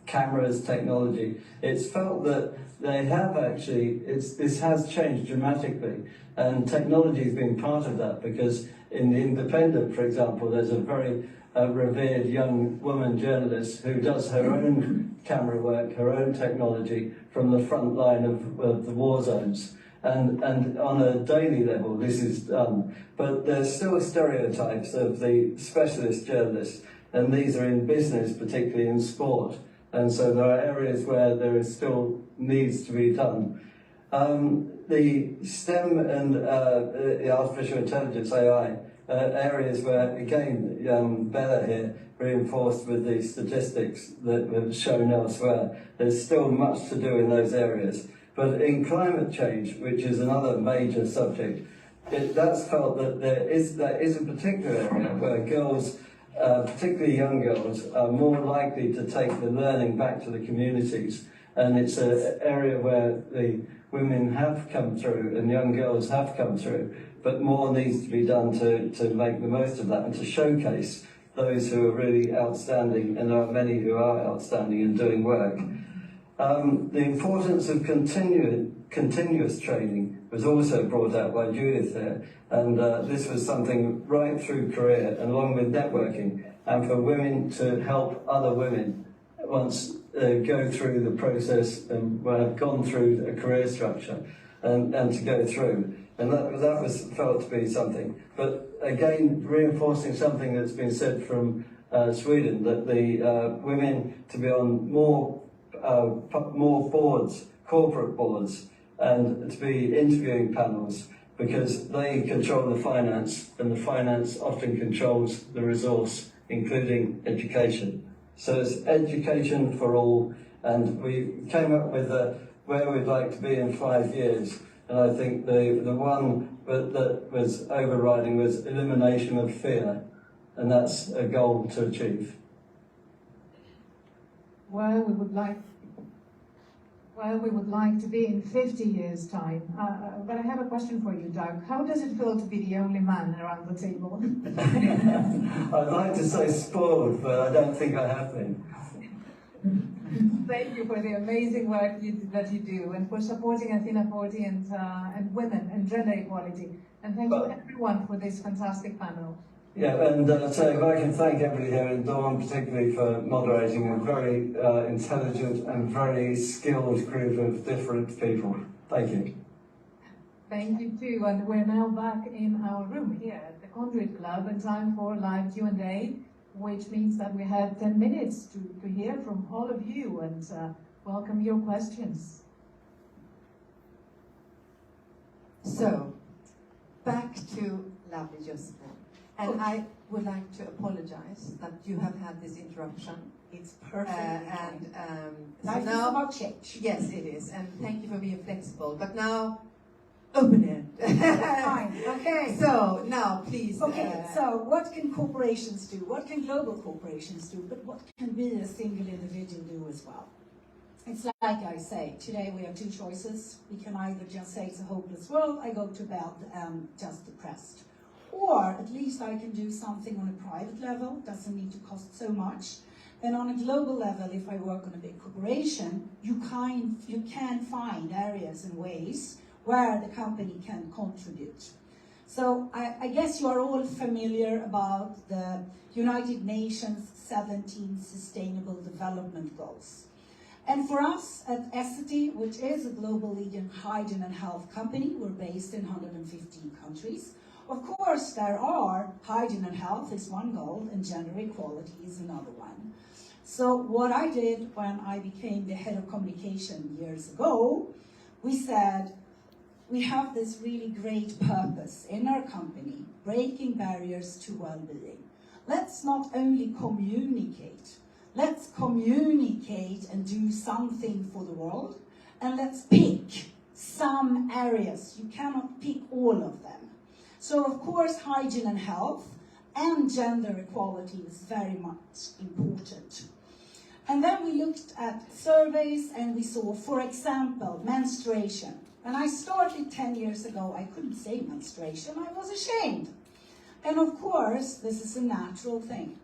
cameras, technology, it's felt that they have actually, this has changed dramatically, and technology has been part of that, because in The Independent, for example, there's a very revered young woman journalist who does her own camera work, her own technology from the front line of the war zones. And on a daily level, this is done. But there's still stereotypes of the specialist journalists, and these are in business, particularly in sport. And so there are areas where there is still needs to be done. The STEM and the artificial intelligence, AI, areas where, again, Bella here reinforced with the statistics that were shown elsewhere. There's still much to do in those areas. But in climate change, which is another major subject, that's felt that there is a particular area where girls, particularly young girls, are more likely to take the learning back to the communities. And it's an area where the women have come through and young girls have come through, but more needs to be done to make the most of that and to showcase those who are really outstanding, and there are many who are outstanding and doing work. The importance of continuous training was also brought out by Judith there, and this was something right through career, and along with networking, and for women to help other women once go through the process and have gone through a career structure, and to go through. And that was felt to be something. But again, reinforcing something that's been said from Sweden, that the women to be on more boards, corporate boards, and to be interviewing panels, because they control the finance, and the finance often controls the resource, including education. So it's education for all, and we came up with where we'd like to be in 5 years, and I think the one that was overriding was elimination of fear, and that's a goal to achieve. Where we would like to be in 50 years' time. But I have a question for you, Doug. How does it feel to be the only man around the table? I'd like to say spoiled, but I don't think I have been. Thank you for the amazing work that you do, and for supporting Athena40 and women and gender equality. And thank you everyone for this fantastic panel. Yeah, and so if I can thank everybody here, and Dawn particularly for moderating a very intelligent and very skilled group of different people. Thank you. Thank you too, and we're now back in our room here at the Conduit Club, and time for live Q&A, which means that we have 10 minutes to hear from all of you and welcome your questions. So, back to lovely Joséphine. And I would like to apologize that you have had this interruption. It's perfect. Life is about change. Yes, it is. And thank you for being flexible. But now, open it. Fine. Okay. So now, please. Okay. So what can corporations do? What can global corporations do? But what can we as single individual do as well? It's like I say, today we have two choices. We can either just say it's a hopeless world, I go to bed just depressed. Or at least I can do something on a private level, doesn't need to cost so much. And on a global level, if I work on a big corporation, you can find areas and ways where the company can contribute. So I guess you are all familiar about the United Nations 17 Sustainable Development Goals. And for us at Essity, which is a global leading hygiene and health company, we're based in 115 countries. Of course, there are hygiene and health is one goal, and gender equality is another one. So what I did when I became the head of communication years ago, we said, we have this really great purpose in our company, breaking barriers to well-being. Let's not only communicate, let's communicate and do something for the world, and let's pick some areas. You cannot pick all of them. So of course, hygiene and health and gender equality is very much important. And then we looked at surveys and we saw, for example, menstruation. When I started 10 years ago, I couldn't say menstruation, I was ashamed. And of course, this is a natural thing.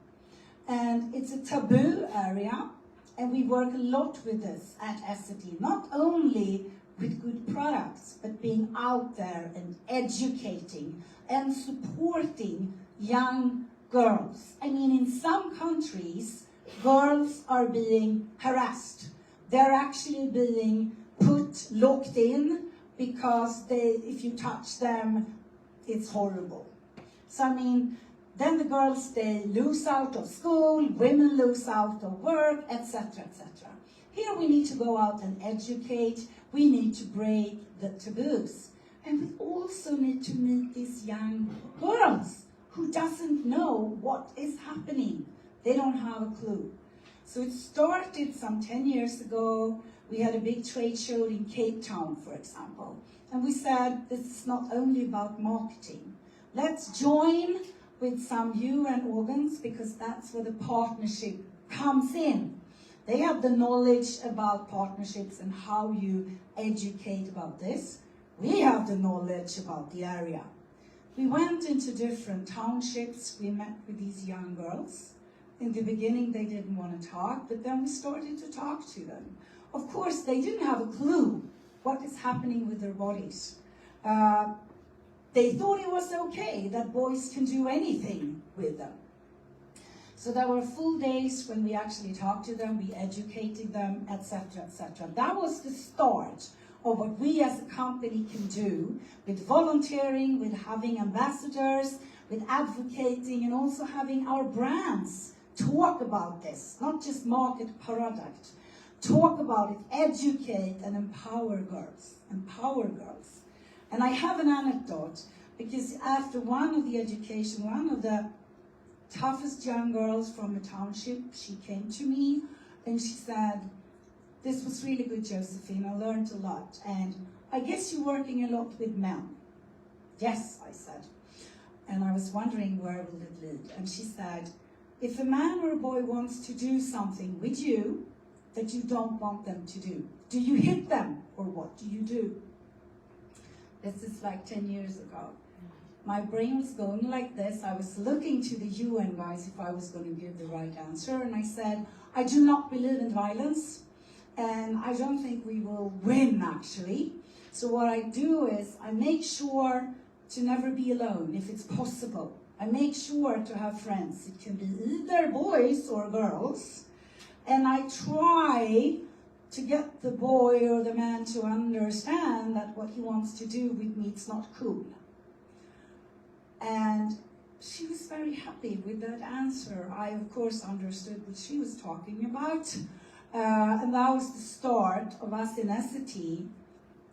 And it's a taboo area, and we work a lot with this at Essity, not only with good products, but being out there and educating and supporting young girls. I mean, in some countries, girls are being harassed. They're actually being locked in because if you touch them, it's horrible. So I mean, then the girls, they lose out of school, women lose out of work, etc., etc. Here we need to go out and educate, we need to break the taboos. And we also need to meet these young girls who doesn't know what is happening. They don't have a clue. So it started some 10 years ago. We had a big trade show in Cape Town, for example. And we said, this is not only about marketing. Let's join with some UN organs, because that's where the partnership comes in. They have the knowledge about partnerships and how you educate about this. We have the knowledge about the area. We went into different townships. We met with these young girls. In the beginning, they didn't want to talk, but then we started to talk to them. Of course, they didn't have a clue what is happening with their bodies. They thought it was okay that boys can do anything with them. So there were full days when we actually talked to them, we educated them, etc., etc. That was the start of what we as a company can do with volunteering, with having ambassadors, with advocating, and also having our brands talk about this, not just market product. Talk about it, educate and empower girls, empower girls. And I have an anecdote, because after one of the education, one of the toughest young girls from a township, she came to me and she said, this was really good, Joséphine, I learned a lot, and I guess you're working a lot with men. Yes, I said. And I was wondering, where will it lead? And she said, if a man or a boy wants to do something with you that you don't want them to do you hit them, or what do you do? This is like 10 years ago. My brain was going like this. I was looking to the UN guys if I was going to give the right answer, and I said, I do not believe in violence, and I don't think we will win, actually. So what I do is I make sure to never be alone, if it's possible. I make sure to have friends. It can be either boys or girls, and I try to get the boy or the man to understand that what he wants to do with me, it's not cool. And she was very happy with that answer. I, of course, understood what she was talking about. And that was the start of us in Essity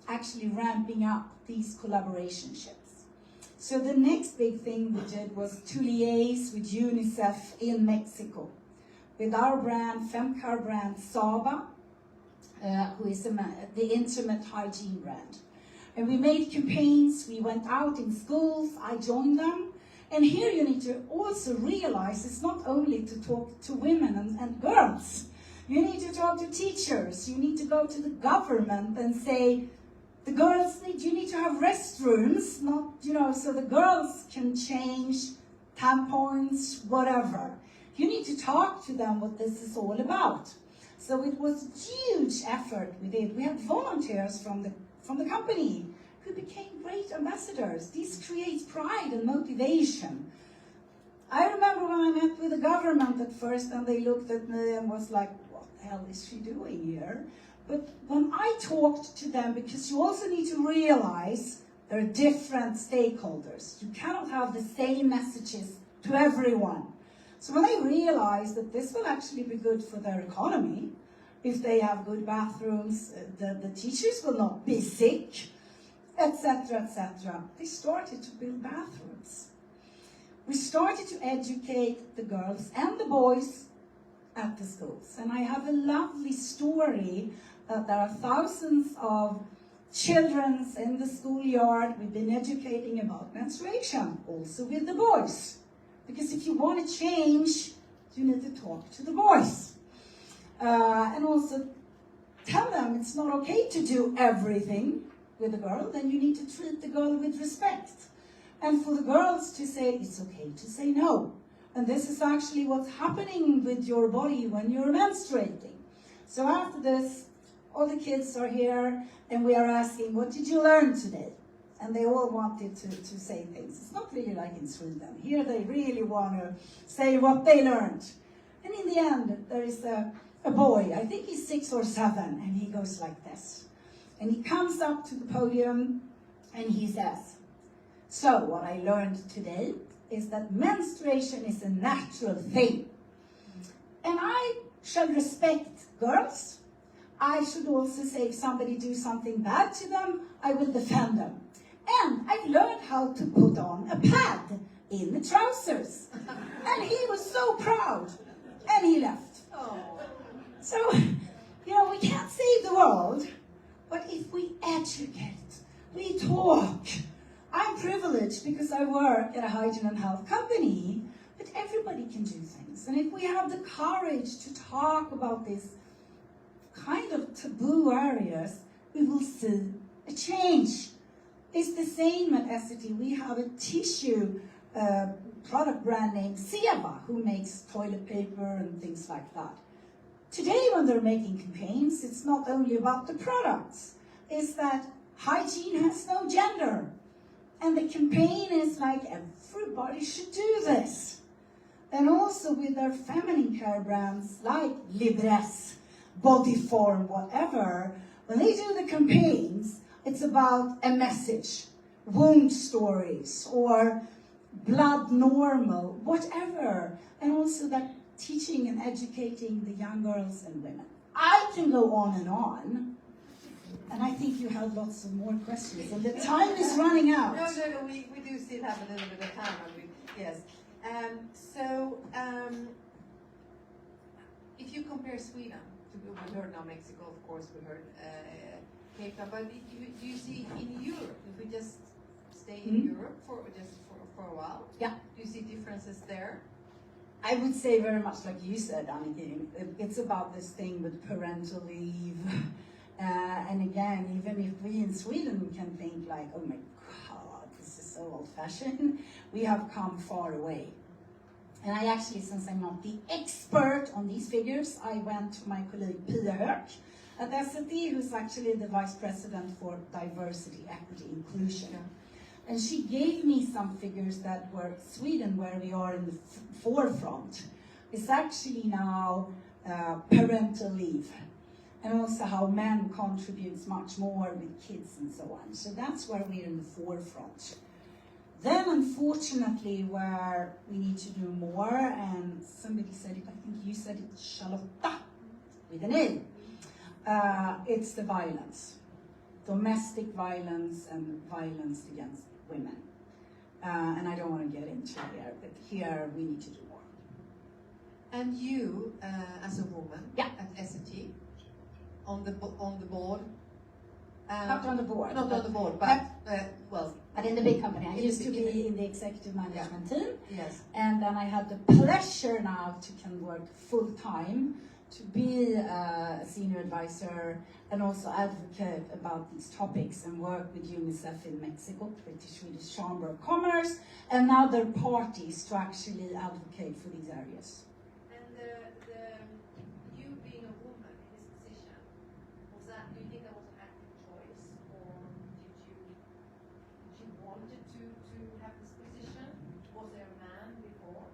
actually ramping up these collaborationships. So the next big thing we did was to liaise with UNICEF in Mexico with our brand, Femcar brand Saba, who is the intimate hygiene brand. And we made campaigns, we went out in schools, I joined them. And here you need to also realize it's not only to talk to women and girls. You need to talk to teachers, you need to go to the government and say, the girls you need to have restrooms, not, so the girls can change tampons, whatever. You need to talk to them what this is all about. So it was a huge effort we did. We had volunteers from the company who became great ambassadors. This creates pride and motivation. I remember when I met with the government at first, and they looked at me and was like, what the hell is she doing here? But when I talked to them, because you also need to realize there are different stakeholders. You cannot have the same messages to everyone. So when they realized that this will actually be good for their economy, if they have good bathrooms, the teachers will not be sick, etc., etc. They started to build bathrooms. We started to educate the girls and the boys at the schools. And I have a lovely story that there are thousands of children in the schoolyard. We've been educating about menstruation, also with the boys. Because if you want to change, you need to talk to the boys. And also tell them it's not okay to do everything with the girl, then you need to treat the girl with respect. And for the girls to say it's okay to say no. And this is actually what's happening with your body when you're menstruating. So after this, all the kids are here and we are asking, what did you learn today? And they all wanted to say things. It's not really like in Sweden. Here they really want to say what they learned. And in the end, there is a boy, I think he's 6 or 7, and he goes like this. And he comes up to the podium and he says, so what I learned today is that menstruation is a natural thing. And I shall respect girls. I should also say if somebody do something bad to them, I will defend them. And I learned how to put on a pad in the trousers. And he was so proud. And he left. So, we can't save the world, but if we educate, we talk. I'm privileged because I work at a hygiene and health company, but everybody can do things. And if we have the courage to talk about these kind of taboo areas, we will see a change. It's the same at Essity. We have a tissue product brand named Seva, who makes toilet paper and things like that. Today, when they're making campaigns, it's not only about the products. It's that hygiene has no gender. And the campaign is like, everybody should do this. And also with their feminine care brands like Libresse, Bodyform, whatever, when they do the campaigns, it's about a message, wound stories, or blood normal, whatever. And also that teaching and educating the young girls and women. I can go on. And I think you had lots of more questions, and the time is running out. No, we do still have a little bit of time. Yes. If you compare Sweden to, we heard now Mexico, of course, we heard Cape Town, but do you see in Europe, if we just stay in Europe for a while, do you see differences there? I would say very much like you said, Annicken, it's about this thing with parental leave. And again, even if we in Sweden can think like, oh my God, this is so old-fashioned, we have come far away. And I actually, since I'm not the expert on these figures, I went to my colleague Pia Höök at Essity, who's actually the Vice President for Diversity, Equity, Inclusion. And she gave me some figures that were Sweden, where we are in the forefront. It's actually now parental leave. And also how men contributes much more with kids and so on. So that's where we're in the forefront. Then, unfortunately, where we need to do more, and somebody said it, I think you said it, Charlotta, with an A, it's the violence. Domestic violence and violence against women. And I don't want to get into here, but here we need to do more. And you, as a woman at Essity, on the board. Not on the board. Not on the board, but but in the big company. I used to be in the executive management team. Yes. And then I had the pleasure now to can work full time, to be a senior advisor and also advocate about these topics and work with UNICEF in Mexico, British-Swedish Chamber of Commerce, and other parties to actually advocate for these areas. You being a woman in this position, do you think that was an active choice, or did you wanted to have this position? Was there a man before,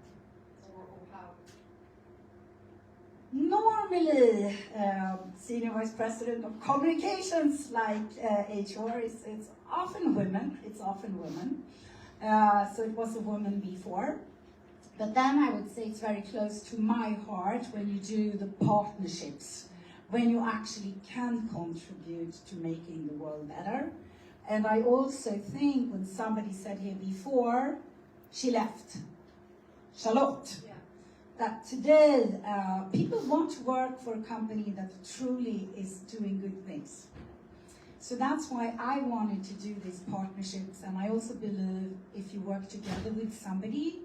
or how? Normally, Senior Vice President of Communications like HR, it's often women. So it was a woman before. But then I would say it's very close to my heart when you do the partnerships, when you actually can contribute to making the world better, And I also think when somebody said here before, she left, Charlotte, that today people want to work for a company that truly is doing good things. So that's why I wanted to do these partnerships, and I also believe if you work together with somebody,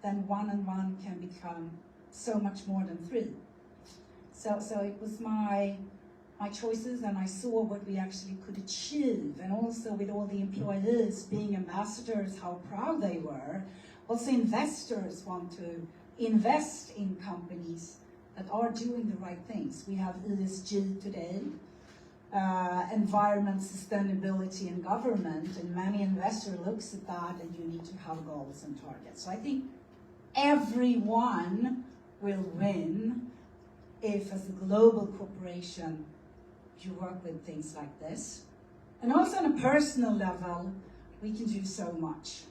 then one and one can become so much more than three. So it was my choices, and I saw what we actually could achieve, and also with all the employees being ambassadors, how proud they were. Also investors want to invest in companies that are doing the right things. We have ESG today, environment, sustainability, and government, and many investors looks at that, and you need to have goals and targets. So I think everyone will win if, as a global corporation, you work with things like this. And also on a personal level, we can do so much.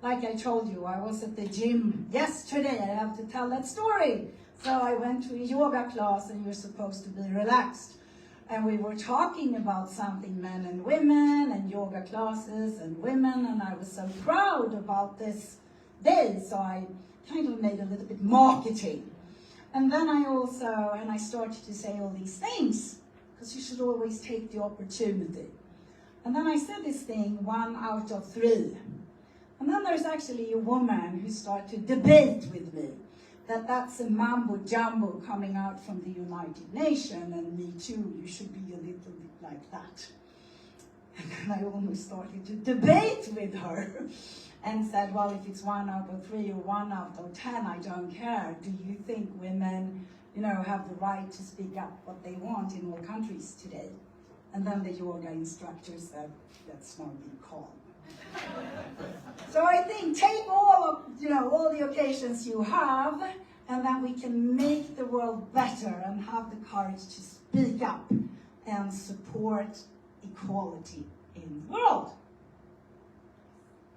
Like I told you, I was at the gym yesterday. I have to tell that story. So I went to a yoga class, and you're supposed to be relaxed. And we were talking about something, men and women, and yoga classes and women, and I was so proud about this day, so I kind of made a little bit marketing. And then I started to say all these things, because you should always take the opportunity. And then I said this thing, 1 out of 3. And then there's actually a woman who started to debate with me, that's a mambo jumbo coming out from the United Nations, and me too, you should be a little bit like that. And then I almost started to debate with her and said, well, if it's 1 out of 3 or 1 out of 10, I don't care. Do you think women, have the right to speak up what they want in all countries today? And then the yoga instructor said, let's not be calm. So I think take all the occasions you have, and then we can make the world better and have the courage to speak up and support equality in the world.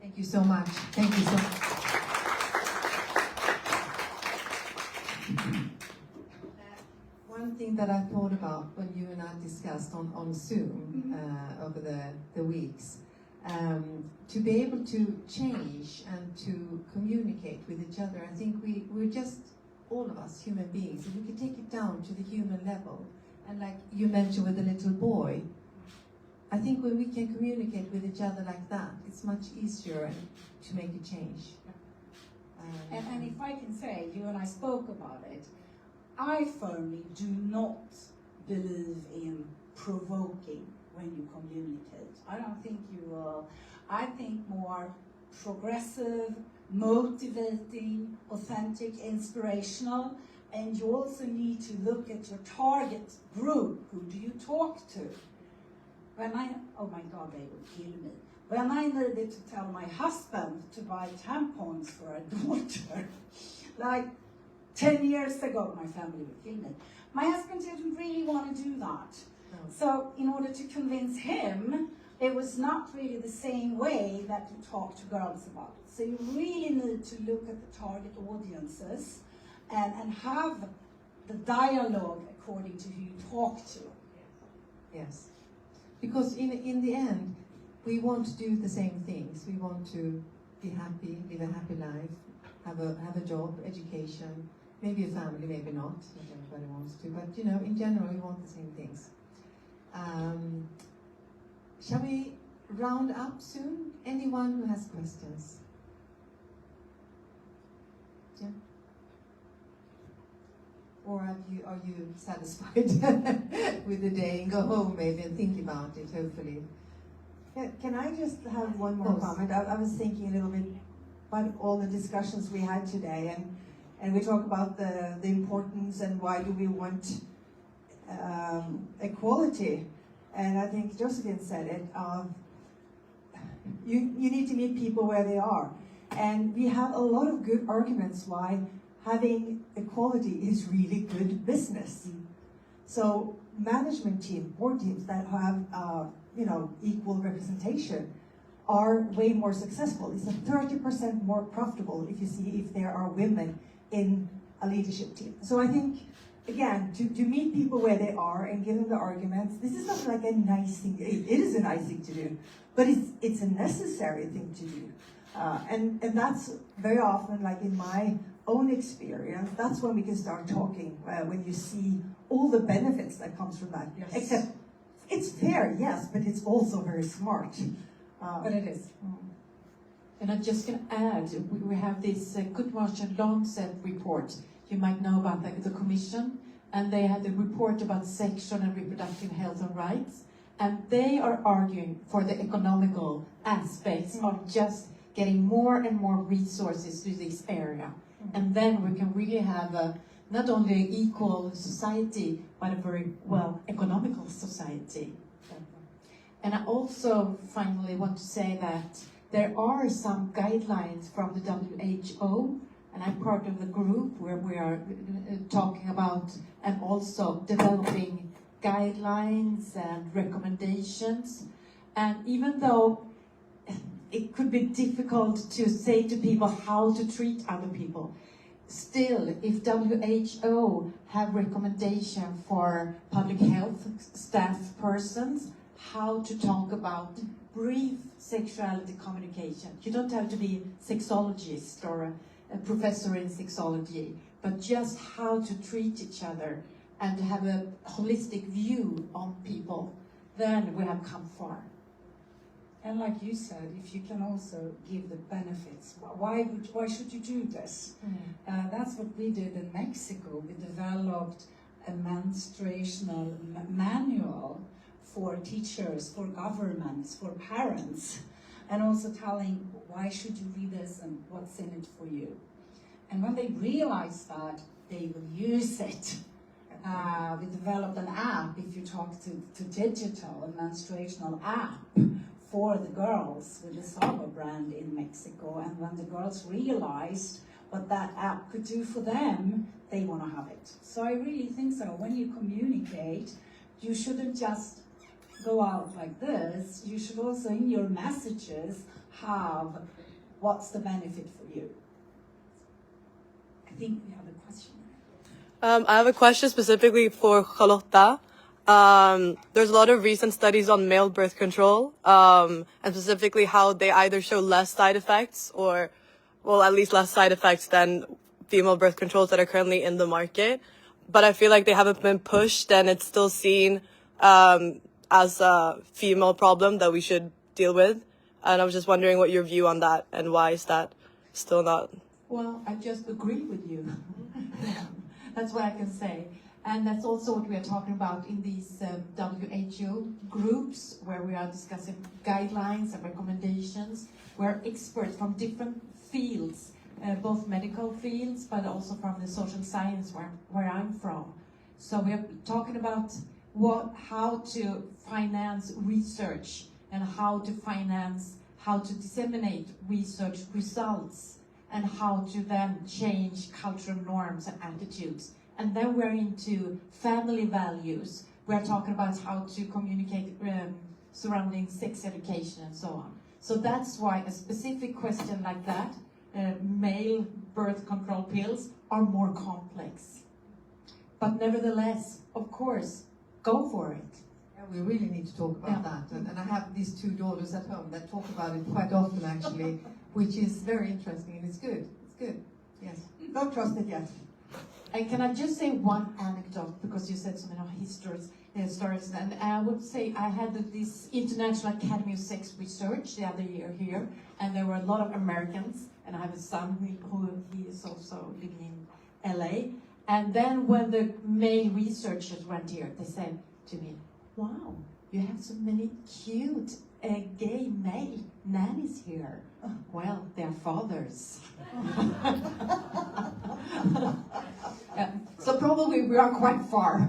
Thank you so much. Thank you so much. One thing that I thought about when you and I discussed on Zoom over the weeks, to be able to change and to communicate with each other, I think we're just, all of us, human beings, and we can take it down to the human level. And like you mentioned with the little boy, I think when we can communicate with each other like that, it's much easier to make a change. And if I can say, you and I spoke about it, I firmly do not believe in provoking when you communicate. I don't think you will. I think more progressive, motivating, authentic, inspirational, and you also need to look at your target group. Who do you talk to? Oh my God, they will kill me. When I needed to tell my husband to buy tampons for a daughter, like 10 years ago, my family would kill me. My husband didn't really want to do that. No. So in order to convince him, it was not really the same way that you talk to girls about it. So you really need to look at the target audiences and have the dialogue according to who you talk to. Yes. Because in the end, we want to do the same things. We want to be happy, live a happy life, have a job, education, maybe a family, maybe not everybody wants to, but in general, we want the same things. Shall we round up soon? Anyone who has questions? Yeah? Or are you satisfied with the day and go home maybe and think about it, hopefully? Can I just have one more comment? I was thinking a little bit about all the discussions we had today, and we talk about the importance and why do we want equality. And I think Joséphine said it, you need to meet people where they are. And we have a lot of good arguments why having equality is really good business. So management team, board teams that have equal representation are way more successful. It's 30% more profitable if there are women in a leadership team. So I think again, to meet people where they are and give them the arguments. This is not like a nice thing. It is a nice thing to do, but it's a necessary thing to do. And that's very often, like in my own experience, that's when we can start talking, when you see all the benefits that comes from that. Yes. Except it's fair, yes, but it's also very smart. But it is. And I'm just going to add, we have this Goodmarch and Lancet report. You might know about the Commission, and they had a report about sexual and reproductive health and rights, and they are arguing for the economical aspects of just getting more and more resources to this area. And then we can really have not only equal society, but a very well economical society. And I also finally want to say that there are some guidelines from the WHO, and I'm part of the group where we are talking about and also developing guidelines and recommendations. And even though it could be difficult to say to people how to treat other people, still, if WHO have recommendation for public health staff persons, how to talk about brief sexuality communication. You don't have to be a sexologist or a professor in sexology, but just how to treat each other and have a holistic view on people, then we have come far. And like you said, if you can also give the benefits, why should you do this? That's what we did in Mexico. We developed a menstruational manual for teachers, for governments, for parents, and also telling why should you read this and what's in it for you. And when they realize that, they will use it. We developed an app, if you talk to digital, a menstruational app for the girls with the Saba brand in Mexico. And when the girls realized what that app could do for them, they want to have it. So I really think so. When you communicate, you shouldn't just go out like this. You should also, in your messages, have what's the benefit for you. I think we have a question. I have a question specifically for Charlotta. There's a lot of recent studies on male birth control, and specifically how they either show less side effects or, well, at least less side effects than female birth controls that are currently in the market. But I feel like they haven't been pushed, and it's still seen as a female problem that we should deal with. And I was just wondering what your view on that, and why is that still not? Well, I just agree with you. That's what I can say. And that's also what we are talking about in these WHO groups, where we are discussing guidelines and recommendations, where experts from different fields, both medical fields, but also from the social science where I'm from. So we are talking about how to finance research and how to disseminate research results, and how to then change cultural norms and attitudes. And then we're into family values. We're talking about how to communicate surrounding sex education and so on. So that's why a specific question like that, male birth control pills, are more complex. But nevertheless, of course, go for it. Yeah, we really need to talk about that. And I have these two daughters at home that talk about it quite often, actually, which is very interesting, and it's good. It's good. Yes. Don't trust it yet. And can I just say one anecdote, because you said so many stories, and I would say I had this International Academy of Sex Research the other year here, and there were a lot of Americans, and I have a son who he is also living in LA. And then when the male researchers went here, they said to me, "Wow, you have so many cute gay male nannies here." Well, they're fathers. So probably we are quite far.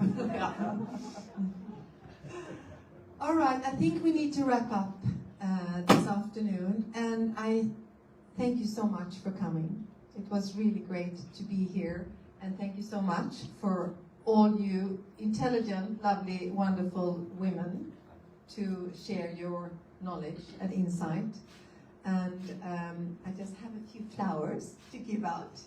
All right, I think we need to wrap up this afternoon, and I thank you so much for coming. It was really great to be here, and thank you so much for all you intelligent, lovely, wonderful women to share your knowledge and insight. And I just have a few flowers to give out.